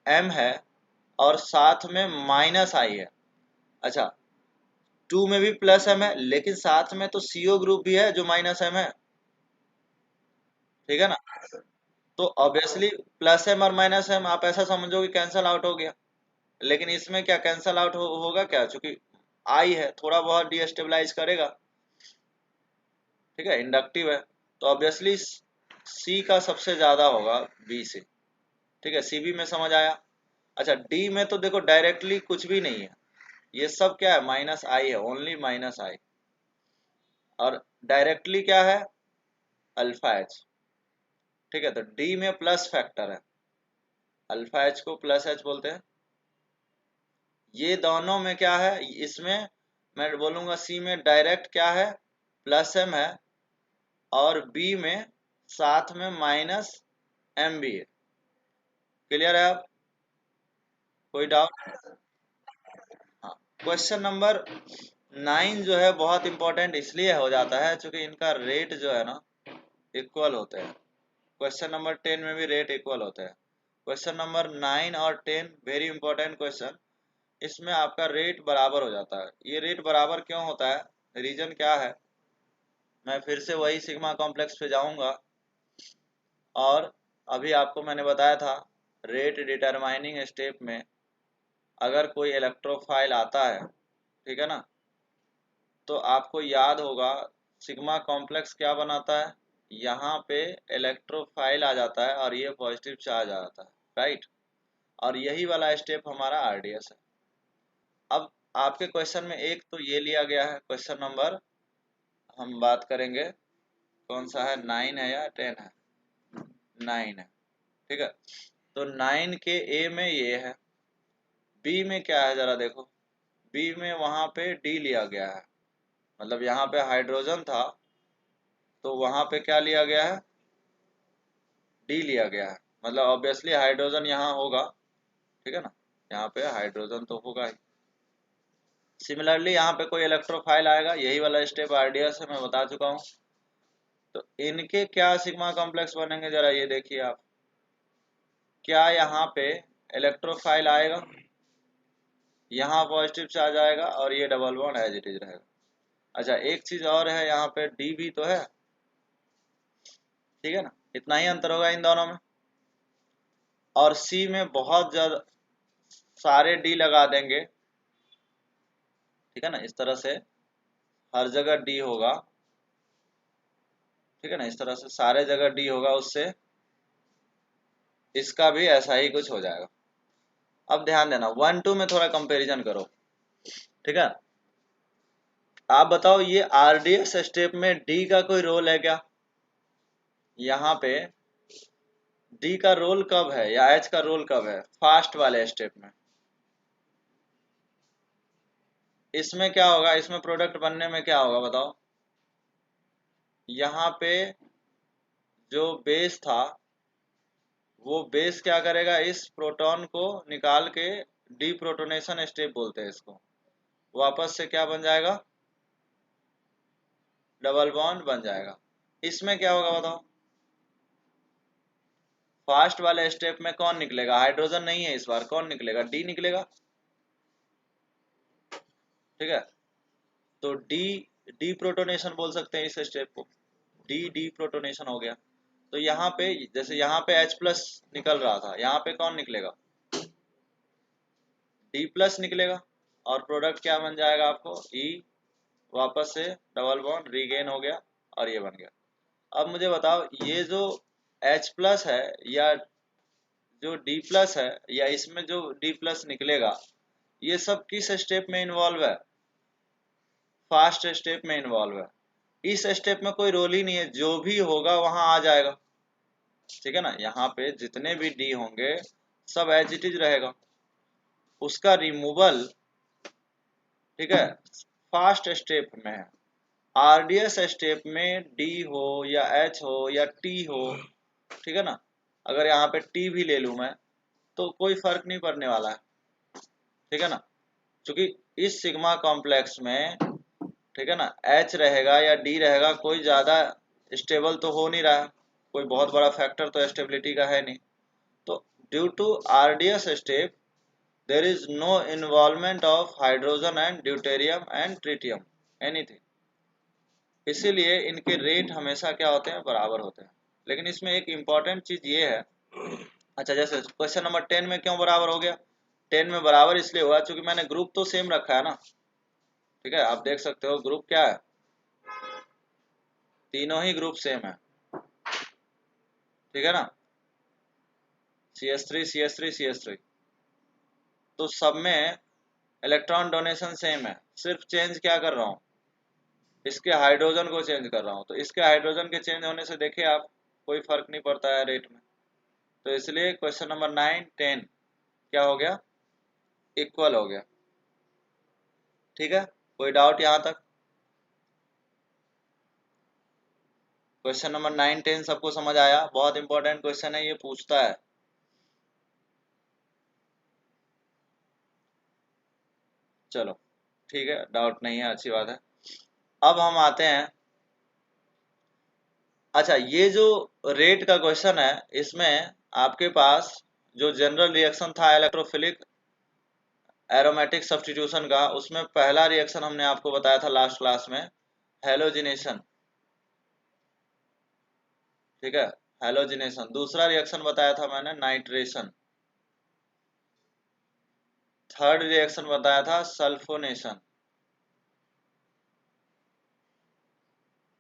M है और साथ में माइनस I है। अच्छा, 2 में भी प्लस M है, लेकिन साथ में तो CO ग्रुप भी है जो माइनस M है, ठीक है ना। तो ऑब्वियसली प्लस एम और माइनस एम आप ऐसा समझो कि कैंसल आउट हो गया, लेकिन इसमें क्या कैंसल आउट होगा क्या, चूंकि आई है थोड़ा बहुत डीस्टेबलाइज करेगा, ठीक है, इंडक्टिव है, तो ऑब्वियसली सी का सबसे ज्यादा होगा बी से, ठीक है, सीबी में समझ आया। अच्छा डी में तो देखो डायरेक्टली कुछ भी नहीं है, ये सब क्या है माइनस आई है, ओनली माइनस आई, और डायरेक्टली क्या है अल्फा एच, ठीक है, तो डी में प्लस फैक्टर है, अल्फा एच को प्लस एच बोलते हैं। ये दोनों में क्या है, इसमें मैं बोलूंगा सी में डायरेक्ट क्या है प्लस एम है, और बी में साथ में माइनस एम भी है। क्लियर है आप, कोई डाउट? हाँ, क्वेश्चन नंबर 9 जो है बहुत इंपॉर्टेंट इसलिए हो जाता है क्योंकि इनका रेट जो है ना इक्वल होते हैं। क्वेश्चन नंबर 10 में भी रेट इक्वल होते हैं। क्वेश्चन नंबर 9 और 10 वेरी इंपॉर्टेंट क्वेश्चन, इसमें आपका रेट बराबर हो जाता है। ये रेट बराबर क्यों होता है, रीजन क्या है, मैं फिर से वही सिग्मा कॉम्प्लेक्स पे जाऊंगा, और अभी आपको मैंने बताया था रेट डिटरमाइनिंग स्टेप में अगर कोई इलेक्ट्रोफाइल आता है, ठीक है ना, तो आपको याद होगा सिग्मा कॉम्प्लेक्स क्या बनाता है, यहाँ पे इलेक्ट्रोफाइल आ जाता है और ये पॉजिटिव चार्ज आ जाता है, राइट, और यही वाला स्टेप हमारा आरडीएस है। अब आपके क्वेश्चन में एक तो ये लिया गया है, क्वेश्चन नंबर हम बात करेंगे कौन सा है, 9 है या 10 है, 9 है, ठीक है, तो 9 के ए में ये है, बी में क्या है जरा देखो, बी में वहां पे डी लिया गया है, मतलब यहाँ पे हाइड्रोजन था तो वहां पे क्या लिया गया है डी लिया गया है, मतलब ऑब्वियसली हाइड्रोजन यहाँ होगा, ठीक है ना, यहाँ पे हाइड्रोजन तो होगा ही। सिमिलरली यहाँ पे कोई इलेक्ट्रोफाइल आएगा, यही वाला स्टेप आरडीएस है, मैं बता चुका हूँ, तो इनके क्या सिग्मा कॉम्प्लेक्स बनेंगे जरा ये देखिए आप, क्या यहाँ पे इलेक्ट्रोफाइल आएगा, यहाँ पॉजिटिव चार्ज आएगा और ये double bond as it is रहेगा। अच्छा एक चीज और है, यहाँ पे डी भी तो है, ठीक है ना, इतना ही अंतर होगा इन दोनों में, और सी में बहुत ज्यादा सारे डी लगा देंगे, ठीक है ना, इस तरह से हर जगह डी होगा, ठीक है ना, इस तरह से सारे जगह डी होगा, उससे इसका भी ऐसा ही कुछ हो जाएगा। अब ध्यान देना 1-2 में थोड़ा कंपैरिजन करो, ठीक है, आप बताओ ये आरडीएस स्टेप में डी का कोई रोल है क्या, यहाँ पे डी का रोल कब है या एच का रोल कब है फास्ट वाले स्टेप में, इसमें क्या होगा, इसमें प्रोडक्ट बनने में क्या होगा बताओ, यहाँ पे जो बेस था वो बेस क्या करेगा, इस प्रोटॉन को निकाल के डी प्रोटोनेशन स्टेप बोलते हैं इसको, वापस से क्या बन जाएगा डबल बॉन्ड बन जाएगा। इसमें क्या होगा बताओ, फास्ट वाले स्टेप में कौन निकलेगा, हाइड्रोजन नहीं है इस बार, कौन निकलेगा डी निकलेगा, ठीक है, तो डी डी प्रोटोनेशन बोल सकते हैं इस स्टेप को, डी डी प्रोटोनेशन हो गया। तो यहाँ पे जैसे यहाँ पे H प्लस निकल रहा था, यहाँ पे कौन निकलेगा डी प्लस निकलेगा, और प्रोडक्ट क्या बन जाएगा आपको ई, वापस से डबल बॉन्ड रीगेन हो गया और ये बन गया। अब मुझे बताओ ये जो H प्लस है या जो डी प्लस है या इसमें जो डी प्लस निकलेगा, ये सब किस स्टेप में इन्वॉल्व है, फास्ट स्टेप में इन्वॉल्व है, इस स्टेप में कोई रोल ही नहीं है, जो भी होगा वहां आ जाएगा, ठीक है ना, यहाँ पे जितने भी डी होंगे सब एज इट इज रहेगा, उसका रिमूवल, ठीक है, फास्ट स्टेप में है। आरडीएस स्टेप में डी हो या एच हो या टी हो, ठीक है ना, अगर यहाँ पे टी भी ले लूं मैं तो कोई फर्क नहीं पड़ने वाला है, ठीक है ना, क्योंकि इस सिग्मा कॉम्प्लेक्स में, ठीक है ना, एच रहेगा या डी रहेगा, कोई ज्यादा स्टेबल तो हो नहीं रहा है, कोई बहुत बड़ा फैक्टर तो स्टेबिलिटी का है नहीं, तो due to RDS step there is no involvement of hydrogen and deuterium and tritium anything, इसीलिए इनके रेट हमेशा क्या होते हैं बराबर होते हैं। लेकिन इसमें एक इम्पॉर्टेंट चीज ये है, अच्छा जैसे क्वेश्चन नंबर 10 में क्यों बराबर हो गया, 10 में बराबर इसलिए हुआ क्योंकि मैंने ग्रुप तो सेम रखा है ना, ठीक है, आप देख सकते हो ग्रुप क्या है, तीनों ही ग्रुप सेम है, ठीक है ना, CS3 CS3 CS3, तो सब में इलेक्ट्रॉन डोनेशन सेम है, सिर्फ चेंज क्या कर रहा हूँ, इसके हाइड्रोजन को चेंज कर रहा हूँ, तो इसके हाइड्रोजन के चेंज होने से देखिए आप कोई फर्क नहीं पड़ता है रेट में, तो इसलिए क्वेश्चन नंबर 9 10 क्या हो गया, इक्वल हो गया, ठीक है, कोई डाउट यहाँ तक, क्वेश्चन नंबर 9 10 सबको समझ आया, बहुत इंपॉर्टेंट क्वेश्चन है, ये पूछता है, चलो ठीक है, डाउट नहीं है, अच्छी बात है। अब हम आते हैं, अच्छा ये जो रेट का क्वेश्चन है, इसमें आपके पास जो जनरल रिएक्शन था इलेक्ट्रोफिलिक एरोमेटिक सब्स्टिट्यूशन का, उसमें पहला रिएक्शन हमने आपको बताया था लास्ट क्लास में, हेलोजिनेशन, ठीक है, हेलोजिनेशन, दूसरा रिएक्शन बताया था मैंने नाइट्रेशन, थर्ड रिएक्शन बताया था सल्फोनेशन,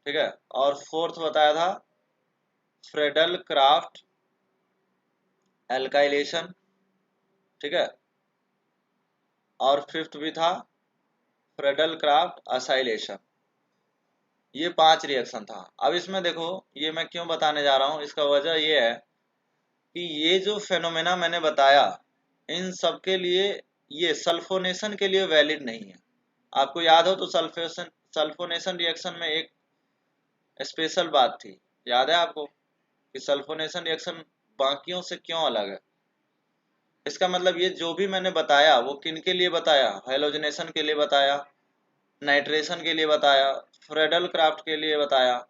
ठीक है, और फोर्थ बताया था फ्रेडल क्राफ्ट एल्काइलेशन, ठीक है, और फिफ्थ भी था फ्रेडल क्राफ्ट असाइलेशन, ये 5 रिएक्शन था। अब इसमें देखो ये मैं क्यों बताने जा रहा हूँ, इसका वजह ये है कि ये जो फेनोमेना मैंने बताया, इन सब के लिए ये सल्फोनेशन के लिए वैलिड नहीं है। आपको याद हो तो सल्फोनेशन रिएक्शन में एक स्पेशल बात थी, याद है आपको, कि सल्फोनेशन रिएक्शन बाकियों से क्यों अलग है, इसका मतलब ये जो भी मैंने बताया वो किन के लिए बताया, हेलोजनेशन के लिए बताया, नाइट्रेशन के लिए बताया, फ्रेडल क्राफ्ट के लिए बताया,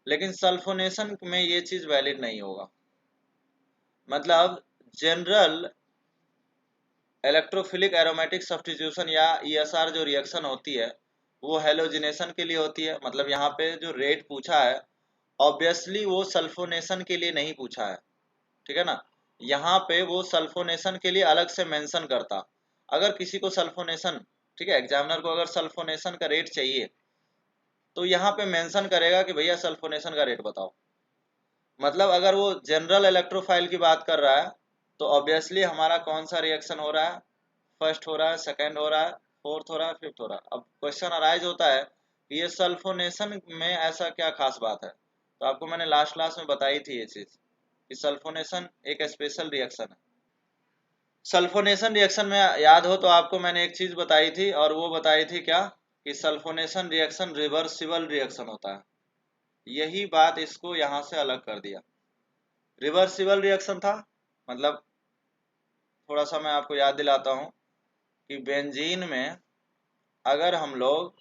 लेकिन सल्फोनेशन में ये चीज वैलिड नहीं होगा। मतलब जनरल इलेक्ट्रोफिलिक एरोमेटिक सब्स्टिट्यूशन या ESR जो रिएक्शन होती है वो हेलोजिनेशन के लिए होती है, मतलब यहाँ पे जो रेट पूछा है ऑब्वियसली वो सल्फोनेशन के लिए नहीं पूछा है, ठीक है ना, यहाँ पे वो सल्फोनेशन के लिए अलग से मेंशन करता, अगर किसी को सल्फोनेशन, ठीक है, एग्जामिनर को अगर सल्फोनेशन का रेट चाहिए तो यहाँ पे मेंशन करेगा कि भैया सल्फोनेशन का रेट बताओ, मतलब अगर वो जनरल इलेक्ट्रोफाइल की बात कर रहा है तो ऑब्वियसली हमारा कौन सा रिएक्शन हो रहा है, फर्स्ट हो रहा है, सेकंड हो रहा है, फोर्थ हो रहा है, फिफ्थ हो रहा है। अब क्वेश्चन अराइज होता है कि ये सल्फोनेशन में ऐसा क्या खास बात है, तो आपको मैंने लास्ट क्लास में बताई थी ये चीज कि सल्फोनेशन एक स्पेशल रिएक्शन है। सल्फोनेशन रिएक्शन में याद हो तो आपको मैंने एक चीज बताई थी, और वो बताई थी क्या, कि सल्फोनेशन रिएक्शन रिवर्सिबल रिएक्शन होता है, यही बात इसको यहाँ से अलग कर दिया। रिवर्सिबल रिएक्शन था, मतलब थोड़ा सा मैं आपको याद दिलाता हूँ कि बेंजीन में अगर हम लोग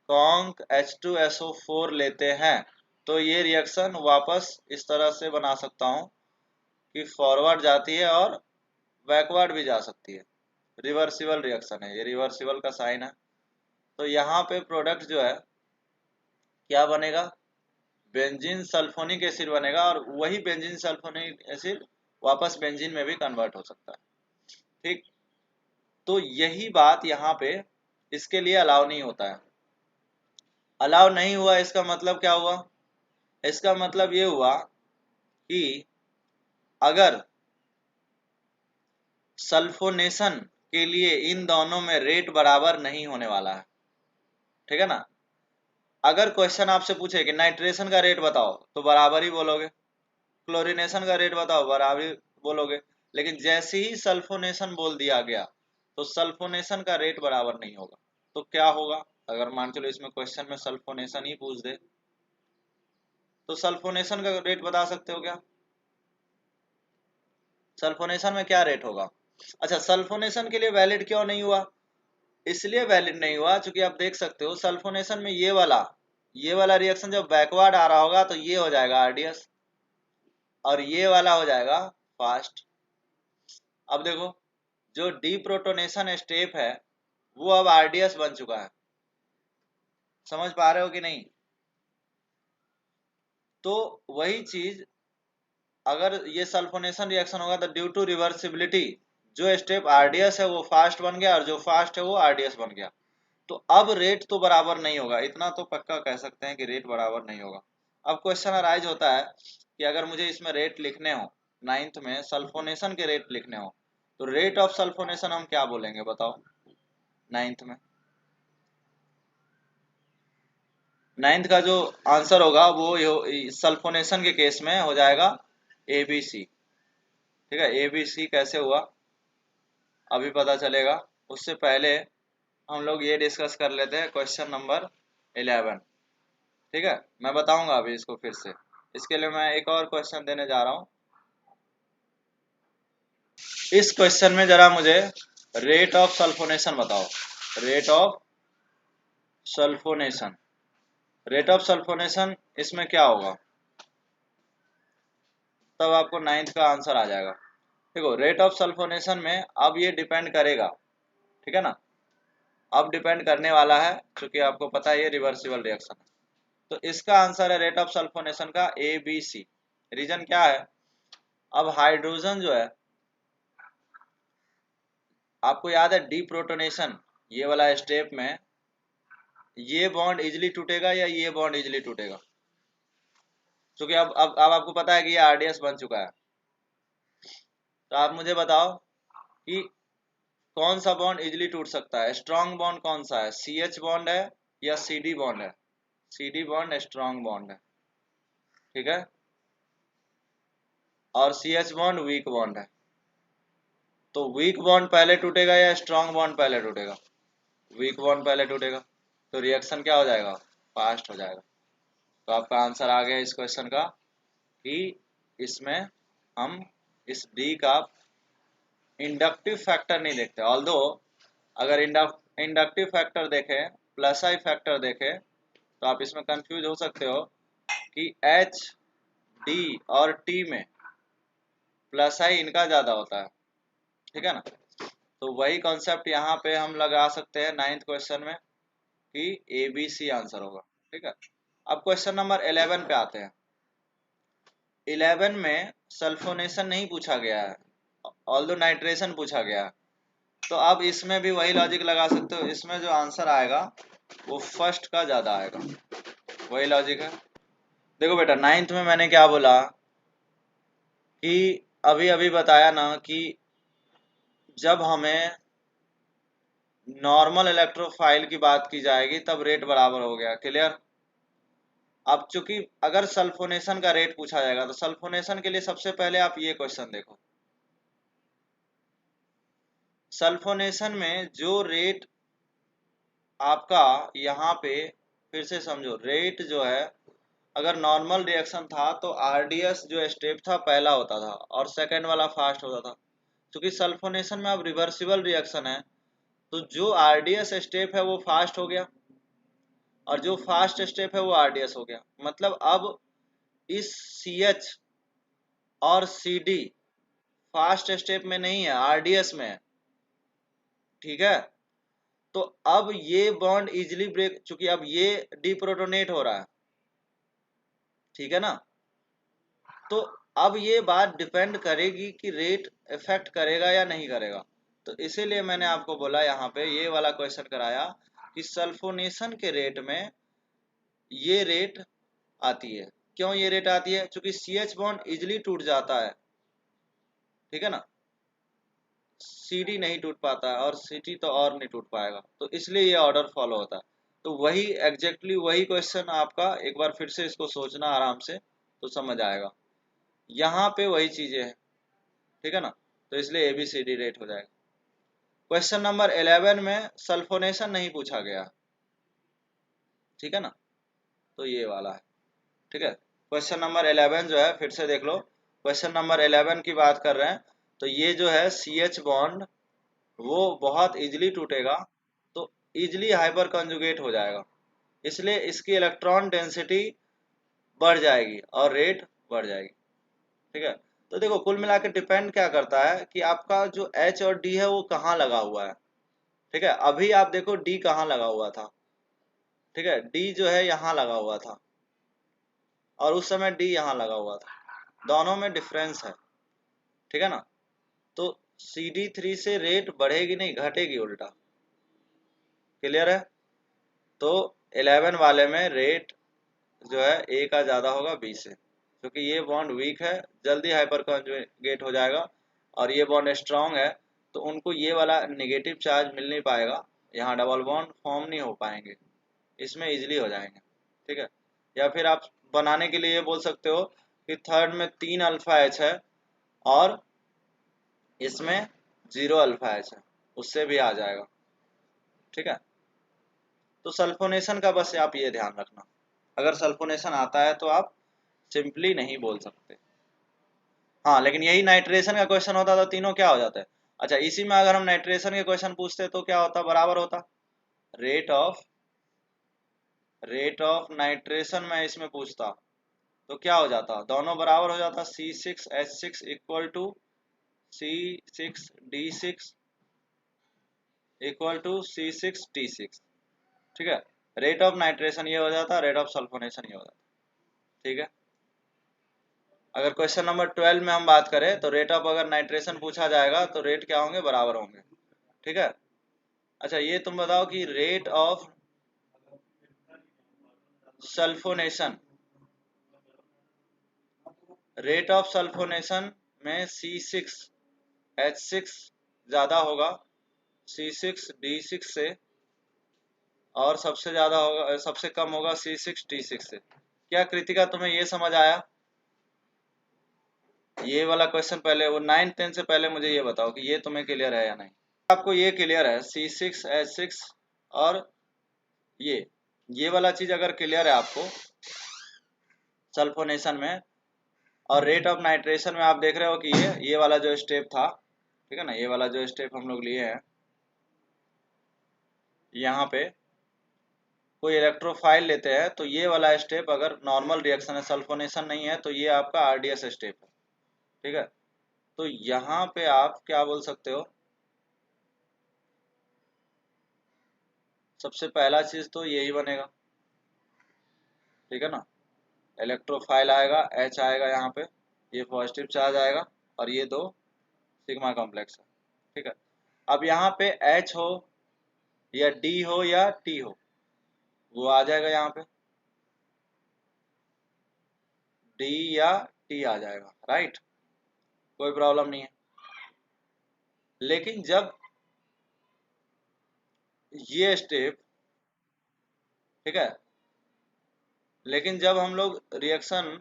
कॉन्क H2SO4 लेते हैं तो ये रिएक्शन वापस इस तरह से बना सकता हूँ कि फॉरवर्ड जाती है और बैकवर्ड भी जा सकती है, रिवर्सिबल रिएक्शन है, ये रिवर्सिबल का साइन है। तो यहाँ पे प्रोडक्ट जो है क्या बनेगा, बेंजीन सल्फोनिक एसिड बनेगा, और वही बेंजीन सल्फोनिक एसिड वापस बेंजीन में भी कन्वर्ट हो सकता है, ठीक, तो यही बात यहाँ पे इसके लिए अलाउ नहीं होता है। अलाउ नहीं हुआ इसका मतलब क्या हुआ, इसका मतलब ये हुआ कि अगर सल्फोनेशन के लिए इन दोनों में रेट बराबर नहीं होने वाला है, ठीक है ना, अगर क्वेश्चन आपसे पूछे कि नाइट्रेशन का रेट बताओ तो बराबर ही बोलोगे, क्लोरीनेशन का रेट बताओ बराबर ही बोलोगे, लेकिन जैसे ही सल्फोनेशन बोल दिया गया तो सल्फोनेशन का रेट बराबर नहीं होगा, तो क्या होगा, अगर मान चलो इसमें क्वेश्चन में सल्फोनेशन ही पूछ दे तो सल्फोनेशन का रेट बता सकते हो क्या, सल्फोनेशन में क्या रेट होगा। अच्छा सल्फोनेशन के लिए वैलिड क्यों नहीं हुआ, इसलिए वैलिड नहीं हुआ क्योंकि आप देख सकते हो सल्फोनेशन में ये वाला रिएक्शन जब बैकवर्ड आ रहा होगा तो ये हो जाएगा आरडीएस, और ये वाला हो जाएगा फास्ट। अब देखो जो डीप्रोटोनेशन स्टेप है वो अब आरडीएस बन चुका है, समझ पा रहे हो कि नहीं, तो वही चीज अगर ये सल्फोनेशन रिएक्शन होगा तो ड्यू टू रिवर्सिबिलिटी जो स्टेप आरडीएस है वो फास्ट बन गया और जो फास्ट है वो आरडीएस बन गया। तो अब रेट तो बराबर नहीं होगा, इतना तो पक्का कह सकते हैं कि रेट बराबर नहीं होगा। अब क्वेश्चन अराइज होता है कि अगर मुझे इसमें रेट लिखने हो, नाइन्थ में सल्फोनेशन के रेट लिखने हो, तो रेट ऑफ सल्फोनेशन हम क्या बोलेंगे बताओ नाइन्थ में? नाइन्थ का जो आंसर होगा वो सल्फोनेशन के केस में हो जाएगा ABC। ठीक है, ABC कैसे हुआ अभी पता चलेगा, उससे पहले हम लोग ये डिस्कस कर लेते हैं क्वेश्चन नंबर 11। ठीक है, मैं बताऊंगा अभी इसको फिर से। इसके लिए मैं एक और क्वेश्चन देने जा रहा हूं। इस क्वेश्चन में जरा मुझे रेट ऑफ सल्फोनेशन बताओ। Rate of sulphonation, rate of sulphonation इसमें क्या होगा, तब आपको नाइन्थ का आंसर आ जाएगा। देखो रेट ऑफ सल्फोनेशन में अब ये डिपेंड करेगा, ठीक है ना, अब डिपेंड करने वाला है क्योंकि आपको पता है ये रिवर्सिबल रिएक्शन है। तो इसका आंसर है रेट ऑफ सल्फोनेशन का ABC। रीजन क्या है, अब हाइड्रोजन जो है, आपको याद है डीप्रोटोनेशन, ये वाला स्टेप में ये बॉन्ड इजिली टूटेगा या ये बॉन्ड इजिली टूटेगा? क्योंकि अब आपको पता है कि ये आरडीएस बन चुका है। तो आप मुझे बताओ कि कौन सा बॉन्ड इजिली टूट सकता है, स्ट्रॉन्ग बॉन्ड कौन सा है, CH बॉन्ड है या CD बॉन्ड है? CD बॉन्ड स्ट्रॉन्ग बॉन्ड है, ठीक है, और CH बॉन्ड वीक बॉन्ड है। तो वीक बॉन्ड पहले टूटेगा या स्ट्रॉन्ग बॉन्ड पहले टूटेगा? वीक बॉन्ड पहले टूटेगा, तो रिएक्शन क्या हो जाएगा, फास्ट हो जाएगा। तो आपका आंसर आ गया इस क्वेश्चन का कि इसमें हम इस डी का इंडक्टिव फैक्टर नहीं देखते। ऑल्दो अगर इंडक्टिव फैक्टर देखें, प्लस आई फैक्टर देखें, तो आप इसमें कंफ्यूज हो सकते हो कि H, D और T में प्लस आई इनका ज्यादा होता है, ठीक है ना। तो वही कॉन्सेप्ट यहाँ पे हम लगा सकते हैं नाइन्थ क्वेश्चन में कि ABC आंसर होगा, ठीक है। अब क्वेश्चन नंबर 11 पे आते हैं। 11 में सल्फोनेशन नहीं पूछा गया है, ऑल्दो नाइट्रेशन पूछा गया है। तो अब इसमें भी वही लॉजिक लगा सकते हो, इसमें जो आंसर आएगा वो फर्स्ट का ज्यादा आएगा, वही लॉजिक है। देखो बेटा नाइन्थ में मैंने क्या बोला कि अभी अभी बताया ना कि जब हमें नॉर्मल इलेक्ट्रोफाइल की बात की जाएगी तब रेट बराबर हो गया, क्लियर। अब चूंकि अगर सल्फोनेशन का रेट पूछा जाएगा तो सल्फोनेशन के लिए सबसे पहले आप ये क्वेश्चन देखो। सल्फोनेशन में जो रेट आपका यहाँ पे, फिर से समझो, रेट जो है अगर नॉर्मल रिएक्शन था तो आरडीएस जो स्टेप था पहला होता था और सेकंड वाला फास्ट होता था। क्योंकि सल्फोनेशन में अब रिवर्सिबल रिएक्शन है तो जो आरडीएस स्टेप है वो फास्ट हो गया और जो फास्ट स्टेप है वो आरडीएस हो गया। मतलब अब इस CH और CD फास्ट स्टेप में नहीं है, आरडीएस में है, ठीक है। तो अब ये बॉन्ड इजिली ब्रेक, चूंकि अब ये डीप्रोटोनेट हो रहा है, ठीक है ना। तो अब ये बात डिपेंड करेगी कि रेट इफेक्ट करेगा या नहीं करेगा। तो इसीलिए मैंने आपको बोला यहाँ पे ये वाला क्वेश्चन कराया कि सल्फोनेशन के रेट में ये रेट आती है। क्यों ये रेट आती है? क्योंकि CH बॉन्ड इजिली टूट जाता है, ठीक है ना, CD नहीं टूट पाता है और CD तो और नहीं टूट पाएगा, तो इसलिए ये ऑर्डर फॉलो होता है। तो वही एग्जैक्टली वही क्वेश्चन आपका, एक बार फिर से इसको सोचना आराम से तो समझ आएगा। यहाँ पे वही चीजें हैं, ठीक है ना, तो इसलिए ABCD रेट हो जाएगा। क्वेश्चन नंबर 11 में सल्फोनेशन नहीं पूछा गया, ठीक है ना, तो ये वाला है, ठीक है। क्वेश्चन नंबर 11 जो है फिर से देख लो, क्वेश्चन नंबर 11 की बात कर रहे हैं तो ये जो है CH बॉन्ड वो बहुत इजीली टूटेगा, तो इजीली हाइपर कंजुगेट हो जाएगा, इसलिए इसकी इलेक्ट्रॉन डेंसिटी बढ़ जाएगी और रेट बढ़ जाएगी, ठीक है। तो देखो कुल मिला के डिपेंड क्या करता है कि आपका जो H और D है वो कहाँ लगा हुआ है, ठीक है। अभी आप देखो D कहाँ लगा हुआ था, ठीक है, D जो है यहाँ लगा हुआ था और उस समय डी यहाँ लगा हुआ था, दोनों में डिफरेंस है, ठीक है ना। तो CD3 से रेट बढ़ेगी नहीं, घटेगी उल्टा। क्लियर है। तो 11 वाले में रेट जो है ए का ज़्यादा होगा बी से, क्योंकि ये बॉन्ड वीक है, जल्दी हाइपर कॉन्जुगेट हो जाएगा, और ये बॉन्ड स्ट्रांग है, तो उनको ये वाला नेगेटिव चार्ज मिल नहीं पाएगा, यहाँ डबल बॉन्ड फॉर्म नहीं हो पाएंगे, इसमें इजीली हो जाएंगे, ठीक है। या फिर आप बनाने के लिए ये बोल सकते हो कि थर्ड में 3 अल्फा एच है और इसमें 0 अल्फा एच है, उससे भी आ जाएगा, ठीक है। तो सल्फोनेशन का बस आप ये ध्यान रखना, अगर सल्फोनेशन आता है तो आप सिंपली नहीं बोल सकते। हाँ, लेकिन यही नाइट्रेशन का क्वेश्चन होता तो तीनों क्या हो जाता है। अच्छा, इसी में अगर हम नाइट्रेशन के क्वेश्चन पूछते तो क्या होता, बराबर होता रेट ऑफ नाइट्रेशन में इसमें पूछता तो क्या हो जाता, दोनों बराबर हो जाता, C6H6 equal to C6D6 equal to C6T6, ठीक है। रेट ऑफ नाइट्रेशन ये हो जाता, रेट ऑफ सल्फोनेशन ये हो जाता, ठीक है। अगर क्वेश्चन नंबर 12 में हम बात करें तो रेट ऑफ अगर नाइट्रेशन पूछा जाएगा तो रेट क्या होंगे, बराबर होंगे, ठीक है। अच्छा, ये तुम बताओ कि सल्फोनेशन रेट ऑफ सल्फोनेशन में C6H6 ज़्यादा होगा C6D6 से, और सबसे ज़्यादा होगा, सबसे कम होगा C6T6 से। क्या कृतिका तुम्हें ये समझ आया? ये वाला क्वेश्चन पहले, वो 9-10 से पहले मुझे ये बताओ कि ये तुम्हें क्लियर है या नहीं। आपको ये क्लियर है C6H6 और ये वाला चीज अगर क्लियर है आपको सल्फोनेशन में, और रेट ऑफ नाइट्रेशन में आप देख रहे हो कि ये वाला जो स्टेप था, ठीक है ना, ये वाला जो स्टेप हम लोग लिए हैं, यहाँ पे कोई इलेक्ट्रोफाइल लेते हैं तो ये वाला स्टेप अगर नॉर्मल रिएक्शन है, सल्फोनेशन नहीं है, तो ये आपका RDS स्टेप है, ठीक है। तो यहाँ पे आप क्या बोल सकते हो, सबसे पहला चीज तो यही बनेगा, ठीक है ना। इलेक्ट्रोफाइल आएगा, H आएगा यहाँ पे, ये पॉजिटिव चार्ज आएगा, और ये दो सिग्मा कॉम्प्लेक्स है, ठीक है। अब यहाँ पे H हो या D हो या T हो, वो आ जाएगा यहाँ पे, D या T आ जाएगा, राइट, कोई प्रॉब्लम नहीं है। लेकिन जब ये स्टेप, ठीक है, लेकिन जब हम लोग रिएक्शन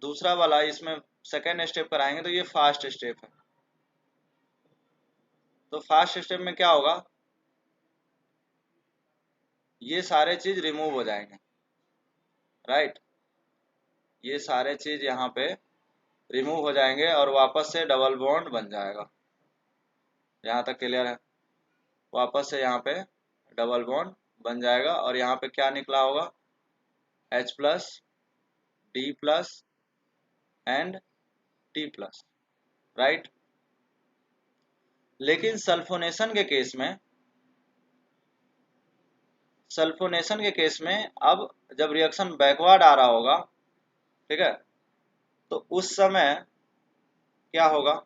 दूसरा वाला इसमें सेकेंड स्टेप कराएंगे तो ये फास्ट स्टेप है, तो फास्ट स्टेप में क्या होगा, ये सारे चीज रिमूव हो जाएंगे, राइट, ये सारे चीज यहाँ पे रिमूव हो जाएंगे और वापस से डबल बॉन्ड बन जाएगा। यहाँ तक क्लियर है, वापस से यहाँ पे डबल बॉन्ड बन जाएगा, और यहाँ पे क्या निकला होगा, H+, D+ and T+, right. लेकिन सल्फोनेशन के केस में अब जब रिएक्शन बैकवर्ड आ रहा होगा, ठीक है, तो उस समय क्या होगा,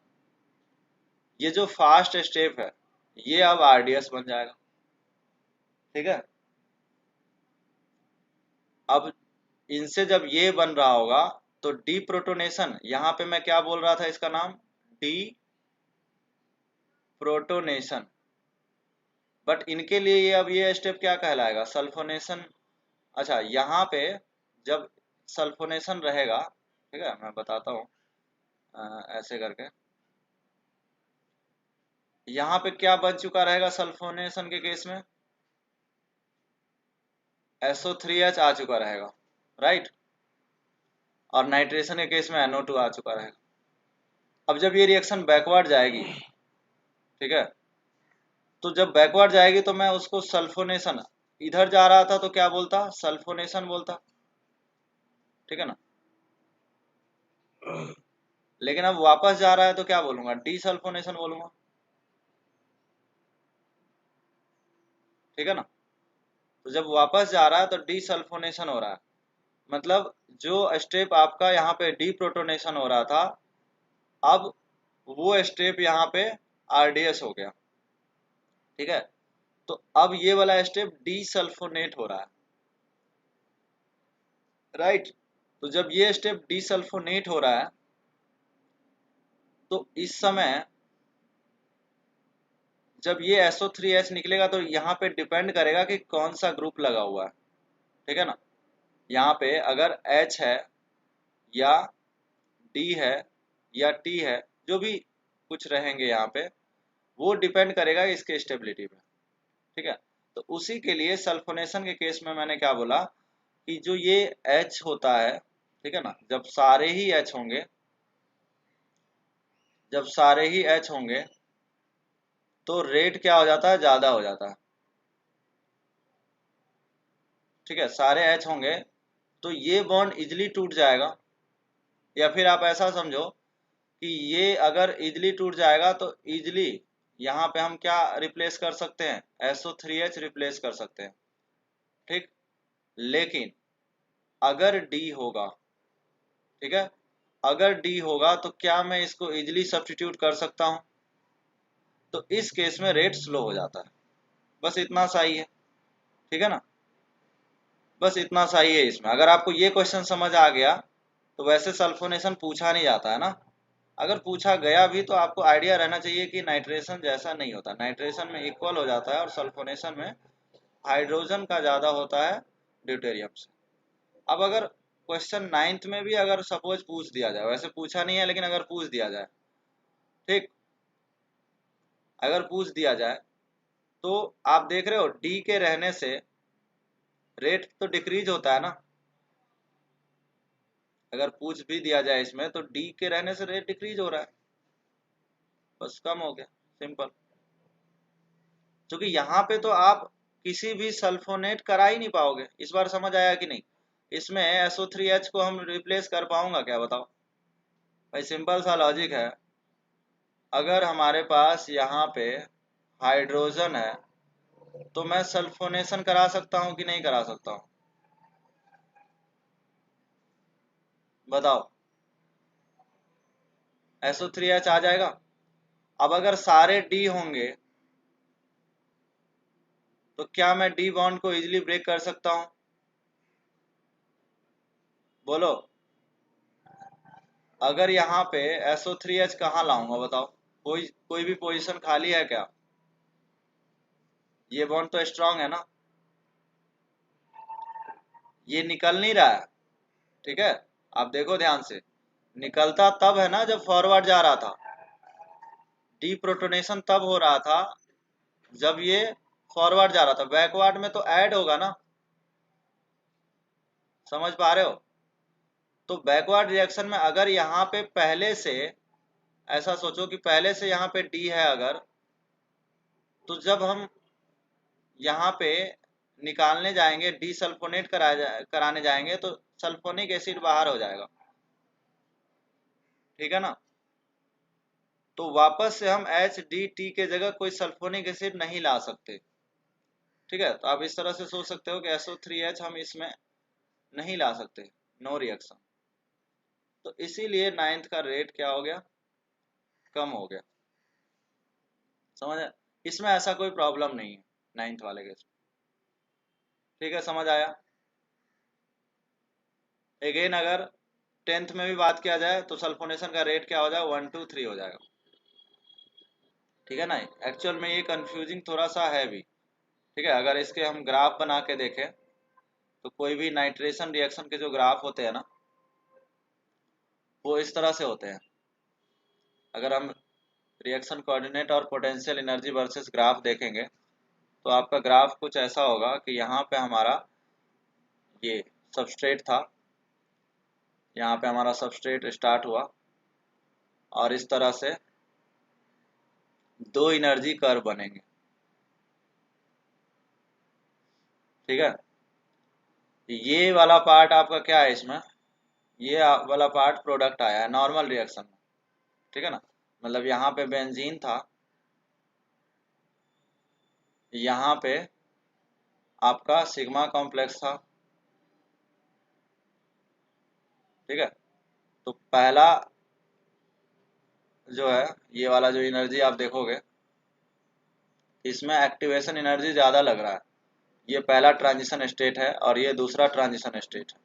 ये जो फास्ट स्टेप है ये अब RDS बन जाएगा, ठीक है। अब इनसे जब ये बन रहा होगा तो डी प्रोटोनेशन, यहाँ पे मैं क्या बोल रहा था, इसका नाम डी प्रोटोनेशन, बट इनके लिए ये अब ये स्टेप क्या कहलाएगा, सल्फोनेशन। अच्छा, यहाँ पे जब सल्फोनेशन रहेगा, ठीक है, मैं बताता हूँ ऐसे करके, यहाँ पे क्या बन चुका रहेगा सल्फोनेशन के केस में, SO3H आ चुका रहेगा, राइट, और नाइट्रेशन के केस में NO2 आ चुका रहेगा। अब जब ये रिएक्शन बैकवर्ड जाएगी, ठीक है, तो जब बैकवर्ड जाएगी तो मैं उसको सल्फोनेशन, इधर जा रहा था तो क्या बोलता, सल्फोनेशन बोलता, ठीक है ना। लेकिन अब वापस जा रहा है तो क्या बोलूंगा, डी सल्फोनेशन बोलूंगा, ठीक है ना। तो जब वापस जा रहा है तो डी सल्फोनेशन हो रहा है, मतलब जो स्टेप आपका यहाँ पे डीप्रोटोनेशन हो रहा था, अब वो स्टेप यहाँ पे आरडीएस हो गया। ठीक है, तो अब ये वाला स्टेप डीसल्फोनेट हो रहा है, राइट। तो जब ये स्टेप डीसल्फोनेट हो रहा है तो इस समय जब ये SO3H निकलेगा तो यहाँ पे डिपेंड करेगा कि कौन सा ग्रुप लगा हुआ है। ठीक है ना, यहाँ पे अगर H है या D है या T है, जो भी कुछ रहेंगे यहाँ पे, वो डिपेंड करेगा इसके स्टेबिलिटी पे। ठीक है, तो उसी के लिए सल्फोनेशन के केस में मैंने क्या बोला कि जो ये H होता है, ठीक है ना, जब सारे ही H होंगे, जब सारे ही H होंगे तो रेट क्या हो जाता है, ज्यादा हो जाता है। ठीक है, सारे H होंगे तो ये बॉन्ड इजिली टूट जाएगा, या फिर आप ऐसा समझो कि ये अगर इजिली टूट जाएगा तो इजिली यहाँ पे हम क्या रिप्लेस कर सकते हैं, SO3H रिप्लेस कर सकते हैं। ठीक, लेकिन अगर D होगा, ठीक है, अगर D होगा तो क्या मैं इसको इजिली सब्स्टिट्यूट कर सकता हूं, तो इस केस में रेट स्लो हो जाता है। बस इतना सा ही है। ठीक है ना, बस इतना सा ही है इसमें। अगर आपको ये क्वेश्चन समझ आ गया तो वैसे सल्फोनेशन पूछा नहीं जाता है ना, अगर पूछा गया भी तो आपको आइडिया रहना चाहिए कि नाइट्रेशन जैसा नहीं होता, नाइट्रेशन में इक्वल हो जाता है और सल्फोनेशन में हाइड्रोजन का ज्यादा होता है ड्यूटेरियम से। अब अगर क्वेश्चन 9th में भी अगर सपोज पूछ दिया जाए, वैसे पूछा नहीं है लेकिन अगर पूछ दिया जाए, ठीक, अगर पूछ दिया जाए तो आप देख रहे हो डी के रहने से रेट तो डिक्रीज होता है ना। अगर पूछ भी दिया जाए इसमें तो डी के रहने से रेट डिक्रीज हो रहा है, बस कम हो गया, सिंपल। क्योंकि यहाँ पे तो आप किसी भी सल्फोनेट करा ही नहीं पाओगे। इस बार समझ आया कि नहीं, इसमें SO3H को हम रिप्लेस कर पाऊंगा क्या, बताओ भाई, सिंपल सा लॉजिक है। अगर हमारे पास यहाँ पे हाइड्रोजन है तो मैं सल्फोनेशन करा सकता हूँ कि नहीं करा सकता हूँ, बताओ, SO3H आ जाएगा। अब अगर सारे डी होंगे तो क्या मैं डी बॉन्ड को इजीली ब्रेक कर सकता हूँ, बोलो। अगर यहाँ पे SO3H कहाँ लाऊंगा, बताओ, कोई कोई भी पोजीशन खाली है क्या, ये बॉन्ड तो स्ट्रांग है ना, ये निकल नहीं रहा है। ठीक है, आप देखो ध्यान से, निकलता तब है ना जब फॉरवर्ड जा रहा था, डीप्रोटोनेशन तब हो रहा था जब ये फॉरवर्ड जा रहा था, बैकवर्ड में तो ऐड होगा ना, समझ पा रहे हो। तो बैकवर्ड रिएक्शन में अगर यहाँ पे पहले से, ऐसा सोचो कि पहले से यहाँ पे डी है अगर, तो जब हम यहाँ पे निकालने जाएंगे, डी सल्फोनेट कराने जाएंगे तो सल्फोनिक एसिड बाहर हो जाएगा। ठीक है ना, तो वापस से हम HDT के जगह कोई सल्फोनिक एसिड नहीं ला सकते। ठीक है, तो आप इस तरह से सोच सकते हो कि SO3H हम इसमें नहीं ला सकते, नो रिएक्शन। तो इसीलिए 9th का रेट क्या हो गया, कम हो गया। समझ है, इसमें ऐसा कोई प्रॉब्लम नहीं है 9th वाले केस। ठीक है, समझ आया। अगेन अगर 10th में भी बात किया जाए तो सल्फोनेशन का रेट क्या हो जाएगा, 1 2 3 हो जाएगा। ठीक है ना, एक्चुअल में ये कंफ्यूजिंग थोड़ा सा है भी। ठीक है, अगर इसके हम ग्राफ बना के देखें तो कोई भी नाइट्रेशन रिएक्शन के जो ग्राफ होते हैं ना, वो इस तरह से होते हैं। अगर हम रिएक्शन कोऑर्डिनेट और पोटेंशियल एनर्जी वर्सेस ग्राफ देखेंगे तो आपका ग्राफ कुछ ऐसा होगा कि यहाँ पे हमारा ये सबस्ट्रेट था, यहाँ पे हमारा सबस्ट्रेट स्टार्ट हुआ और इस तरह से दो एनर्जी कर्व बनेंगे। ठीक है, ये वाला पार्ट आपका क्या है इसमें, ये वाला पार्ट प्रोडक्ट आया है नॉर्मल रिएक्शन में। ठीक है ना, मतलब यहाँ पे बेंजीन था, यहाँ पे आपका सिग्मा कॉम्प्लेक्स था, ठीक है। तो पहला जो है ये वाला जो एनर्जी आप देखोगे इसमें एक्टिवेशन एनर्जी ज़्यादा लग रहा है। ये पहला ट्रांजिशन स्टेट है और ये दूसरा ट्रांजिशन स्टेट है।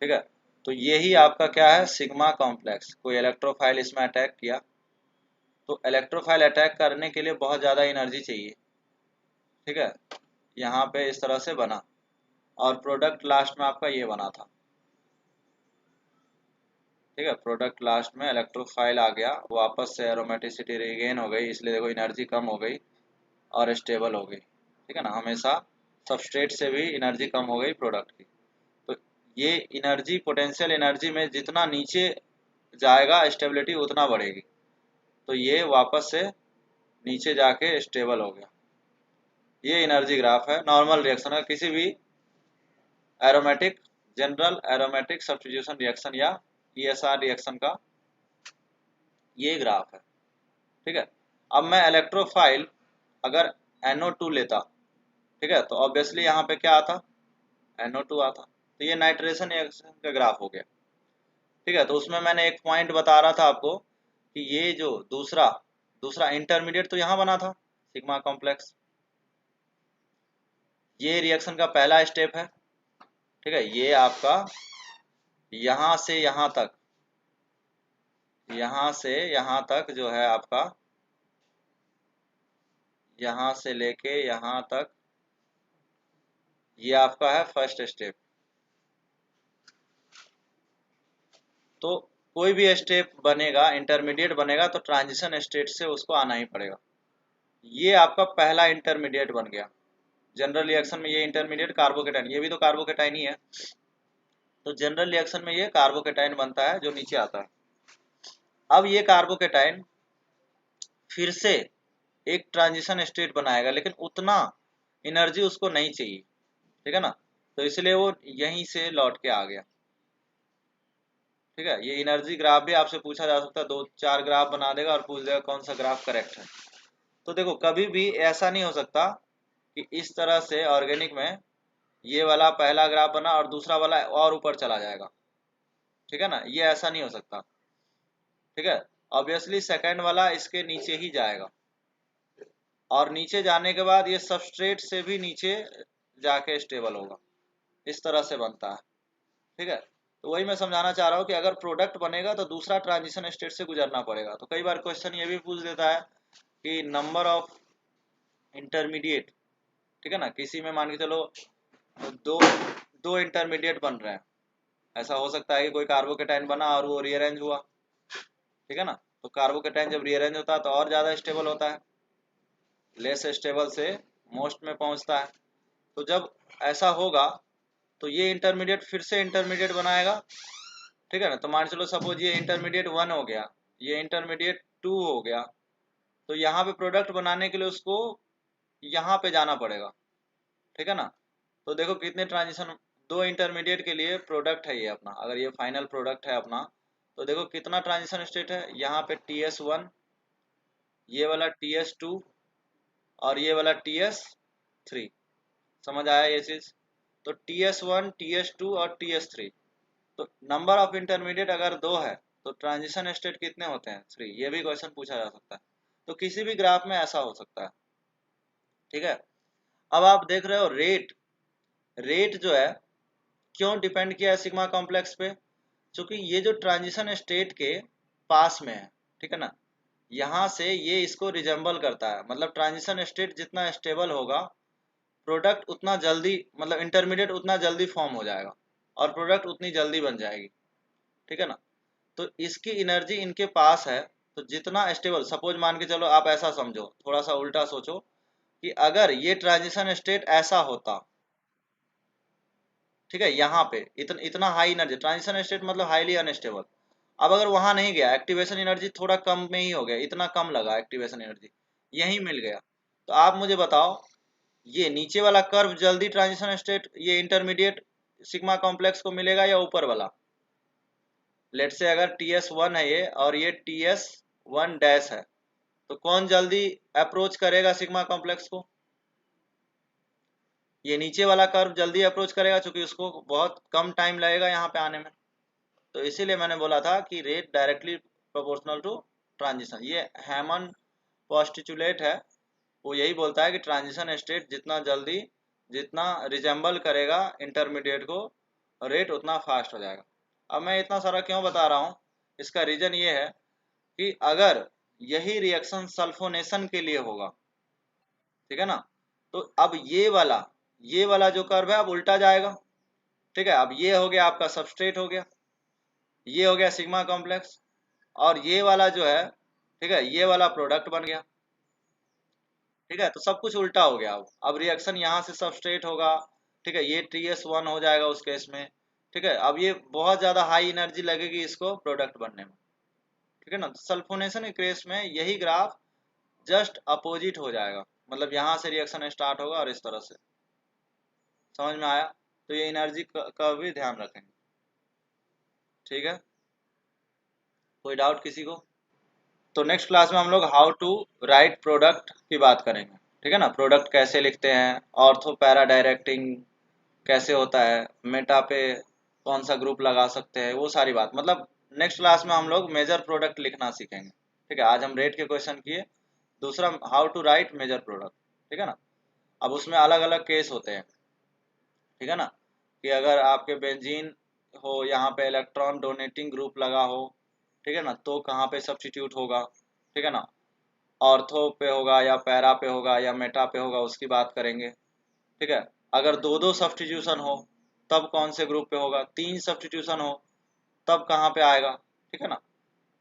ठीक है। तो ये ही आपका क्या है, सिग्मा कॉम्प्लेक्स। कोई इलेक्ट्रोफाइल इसमें अटैक किया तो इलेक्ट्रोफाइल अटैक करने के लिए बहुत ज़्यादा एनर्जी चाहिए। ठीक है। यहाँ पे इस तरह से बना और प्रोडक्ट लास्ट में आपका ये बना था। ठीक है। प्रोडक्ट लास्ट में इलेक्ट्रोफाइल आ गया, वापस से एरोमेटिसिटी रिगेन हो गई, इसलिए देखो एनर्जी कम हो गई और स्टेबल हो गई। ठीक है ना, हमेशा सबस्ट्रेट से भी एनर्जी कम हो गई प्रोडक्ट की। तो ये एनर्जी, पोटेंशियल एनर्जी में जितना नीचे जाएगा स्टेबिलिटी उतना बढ़ेगी। तो ये वापस से नीचे जाके स्टेबल हो गया। ये एनर्जी ग्राफ है नॉर्मल रिएक्शन का, किसी भी aromatic, general aromatic substitution reaction या ईएसआर रिएक्शन का ये ग्राफ है। ठीक है। अब मैं इलेक्ट्रोफाइल अगर NO2 लेता, ठीक है, तो ऑब्वियसली यहाँ पे क्या आता, NO2 आता। तो ये नाइट्रेशन रिएक्शन का ग्राफ हो गया। ठीक है। तो उसमें मैंने एक पॉइंट बता रहा था आपको कि ये जो दूसरा दूसरा इंटरमीडिएट तो यहाँ बना था सिग्मा कॉम्प्लेक्स, ये रिएक्शन का पहला स्टेप है। ठीक है। ये आपका यहाँ से यहाँ तक, यहाँ से यहाँ तक जो है आपका, यहाँ से लेके यहाँ तक ये आपका है फर्स्ट स्टेप। तो कोई भी स्टेप बनेगा, इंटरमीडिएट बनेगा तो ट्रांजिशन स्टेट से उसको आना ही पड़ेगा। ये आपका पहला इंटरमीडिएट बन गया। जनरल रिएक्शन में ये इंटरमीडिएट कार्बोकेटाइन, ये भी तो कार्बोकेटाइन ही है। तो जनरल रिएक्शन में ये कार्बोकेटाइन बनता है जो नीचे आता है। अब ये कार्बोकेटाइन फिर से एक ट्रांजिशन स्टेट बनाएगा, लेकिन उतना एनर्जी उसको नहीं चाहिए। ठीक है ना, तो इसलिए वो यहीं से लौट के आ गया। ठीक है। ये एनर्जी ग्राफ भी आपसे पूछा जा सकता है, 2-4 ग्राफ बना देगा और पूछ देगा कौन सा ग्राफ करेक्ट है। तो देखो कभी भी ऐसा नहीं हो सकता कि इस तरह से ऑर्गेनिक में ये वाला पहला ग्राफ बना और दूसरा वाला और ऊपर चला जाएगा। ठीक है ना, ये ऐसा नहीं हो सकता। ठीक है। ऑब्वियसली सेकंड वाला इसके नीचे ही जाएगा और नीचे जाने के बाद ये सबस्ट्रेट से भी नीचे जाके स्टेबल होगा। इस तरह से बनता है। ठीक है। तो वही मैं समझाना चाह रहा हूँ कि अगर प्रोडक्ट बनेगा तो दूसरा ट्रांजिशन स्टेट से गुजरना पड़ेगा। तो कई बार क्वेश्चन ये भी पूछ देता है कि नंबर ऑफ इंटरमीडिएट, ठीक है ना, किसी में मान के चलो दो दो इंटरमीडिएट बन रहे हैं। ऐसा हो सकता है कि कोई कार्बोकेटाइन बना और वो रीअरेंज हुआ। ठीक है ना, तो कार्बोकेटाइन जब रीअरेंज होता है तो और ज़्यादा स्टेबल होता है, लेस स्टेबल से मोस्ट में पहुंचता है। तो जब ऐसा होगा तो ये इंटरमीडिएट फिर से इंटरमीडिएट बनाएगा। ठीक है ना, तो मान चलो सपोज ये इंटरमीडिएट 1 हो गया, ये इंटरमीडिएट 2 हो गया, तो यहाँ पे प्रोडक्ट बनाने के लिए उसको यहाँ पे जाना पड़ेगा। ठीक है ना, तो देखो कितने ट्रांजिशन, 2 इंटरमीडिएट के लिए प्रोडक्ट है ये अपना, अगर ये फाइनल प्रोडक्ट है अपना, तो देखो कितना ट्रांजिशन स्टेट है। यहाँ पे TS1, ये वाला TS2 और ये वाला TS3। समझ आया ये चीज। तो TS1, TS2 और TS3, तो नंबर ऑफ इंटरमीडिएट अगर 2 है तो ट्रांजिशन स्टेट कितने होते हैं, 3। ये भी क्वेश्चन पूछा जा सकता है। तो किसी भी ग्राफ में ऐसा हो सकता है। ठीक है। अब आप देख रहे हो रेट, रेट जो है क्यों डिपेंड किया है सिग्मा कॉम्प्लेक्स पे, क्योंकि ये जो ट्रांजिशन स्टेट के पास में है। ठीक है ना, यहाँ से ये इसको रिजेंबल करता है, मतलब ट्रांजिशन स्टेट जितना स्टेबल होगा प्रोडक्ट उतना जल्दी, मतलब इंटरमीडिएट उतना जल्दी फॉर्म हो जाएगा और प्रोडक्ट उतनी जल्दी बन जाएगी। ठीक है ना, तो इसकी एनर्जी इनके पास है। तो जितना स्टेबल, सपोज मान के चलो, आप ऐसा समझो, थोड़ा सा उल्टा सोचो कि अगर ये ट्रांजिशन स्टेट ऐसा होता, ठीक है, यहाँ पे इतना हाई एनर्जी ट्रांजिशन स्टेट मतलब हाईली अनस्टेबल। अब अगर वहां नहीं गया, एक्टिवेशन एनर्जी थोड़ा कम में ही हो गया, इतना कम लगा एक्टिवेशन एनर्जी, यही मिल गया, तो आप मुझे बताओ ये नीचे वाला कर्व जल्दी ट्रांजिशन स्टेट, ये इंटरमीडिएट सिग्मा कॉम्प्लेक्स को मिलेगा या ऊपर वाला। लेट से अगर TS1 है ये और ये TS1 डैश है, तो कौन जल्दी अप्रोच करेगा सिग्मा कॉम्प्लेक्स को, ये नीचे वाला कर्व जल्दी अप्रोच करेगा क्योंकि उसको बहुत कम टाइम लगेगा यहाँ पे आने में। तो इसीलिए मैंने बोला था कि rate directly proportional to transition. ये हैमन पोस्टुलेट है, वो यही बोलता है कि ट्रांजिशन स्टेट जितना जल्दी, जितना रिजेंबल करेगा इंटरमीडिएट को, रेट उतना फास्ट हो जाएगा। अब मैं इतना सारा क्यों बता रहा हूँ, इसका रीजन ये है कि अगर यही रिएक्शन सल्फोनेशन के लिए होगा, ठीक है ना, तो अब ये वाला जो कर्व है अब उल्टा जाएगा। ठीक है, अब ये हो गया आपका सबस्ट्रेट हो गया, ये हो गया सिग्मा कॉम्प्लेक्स, और ये वाला जो है, ठीक है, ये वाला प्रोडक्ट बन गया। ठीक है, तो सब कुछ उल्टा हो गया। अब रिएक्शन यहाँ से सबस्ट्रेट होगा, ठीक है, ये TS1 हो जाएगा उस केस में। ठीक है, अब ये बहुत ज़्यादा हाई एनर्जी लगेगी इसको प्रोडक्ट बनने में। ठीक है ना, तो सल्फोनेशन के केस में यही ग्राफ जस्ट अपोजिट हो जाएगा, मतलब यहाँ से रिएक्शन स्टार्ट होगा और इस तरह से। समझ में आया? तो ये एनर्जी का भी ध्यान रखेंगे। ठीक है, कोई डाउट किसी को? तो नेक्स्ट क्लास में हम लोग हाउ टू राइट प्रोडक्ट की बात करेंगे। ठीक है ना, प्रोडक्ट कैसे लिखते हैं, ऑर्थो पैरा डायरेक्टिंग कैसे होता है, मेटा पे कौन सा ग्रुप लगा सकते हैं, वो सारी बात, मतलब नेक्स्ट क्लास में हम लोग मेजर प्रोडक्ट लिखना सीखेंगे। ठीक है, आज हम रेट के क्वेश्चन किए, दूसरा how to write major product. ठीक है ना, अब उसमें अलग अलग केस होते हैं। ठीक है ना, कि अगर आपके बेंजीन हो, यहाँ पे इलेक्ट्रॉन डोनेटिंग ग्रुप लगा हो, ठीक है ना, तो कहाँ पे सब्स्टिट्यूट होगा। ठीक है ना, ऑर्थो पे होगा या पैरा पे होगा या मेटा पे होगा, उसकी बात करेंगे। ठीक है, अगर दो दो सब्स्टिट्यूशन हो तब कौन से ग्रुप पे होगा, तीन सब्स्टिट्यूशन हो तब कहाँ पे आएगा। ठीक है ना,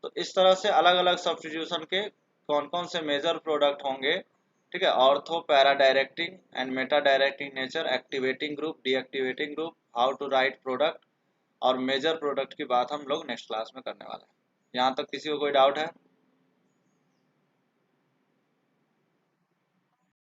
तो इस तरह से अलग अलग सब्स्टिट्यूशन के कौन कौन से मेजर प्रोडक्ट होंगे। ठीक है, ortho para directing and meta directing nature, activating group, deactivating group, how to write product और मेजर प्रोडक्ट की बात हम लोग नेक्स्ट क्लास में करने वाले हैं। यहाँ तक किसी को कोई डाउट है?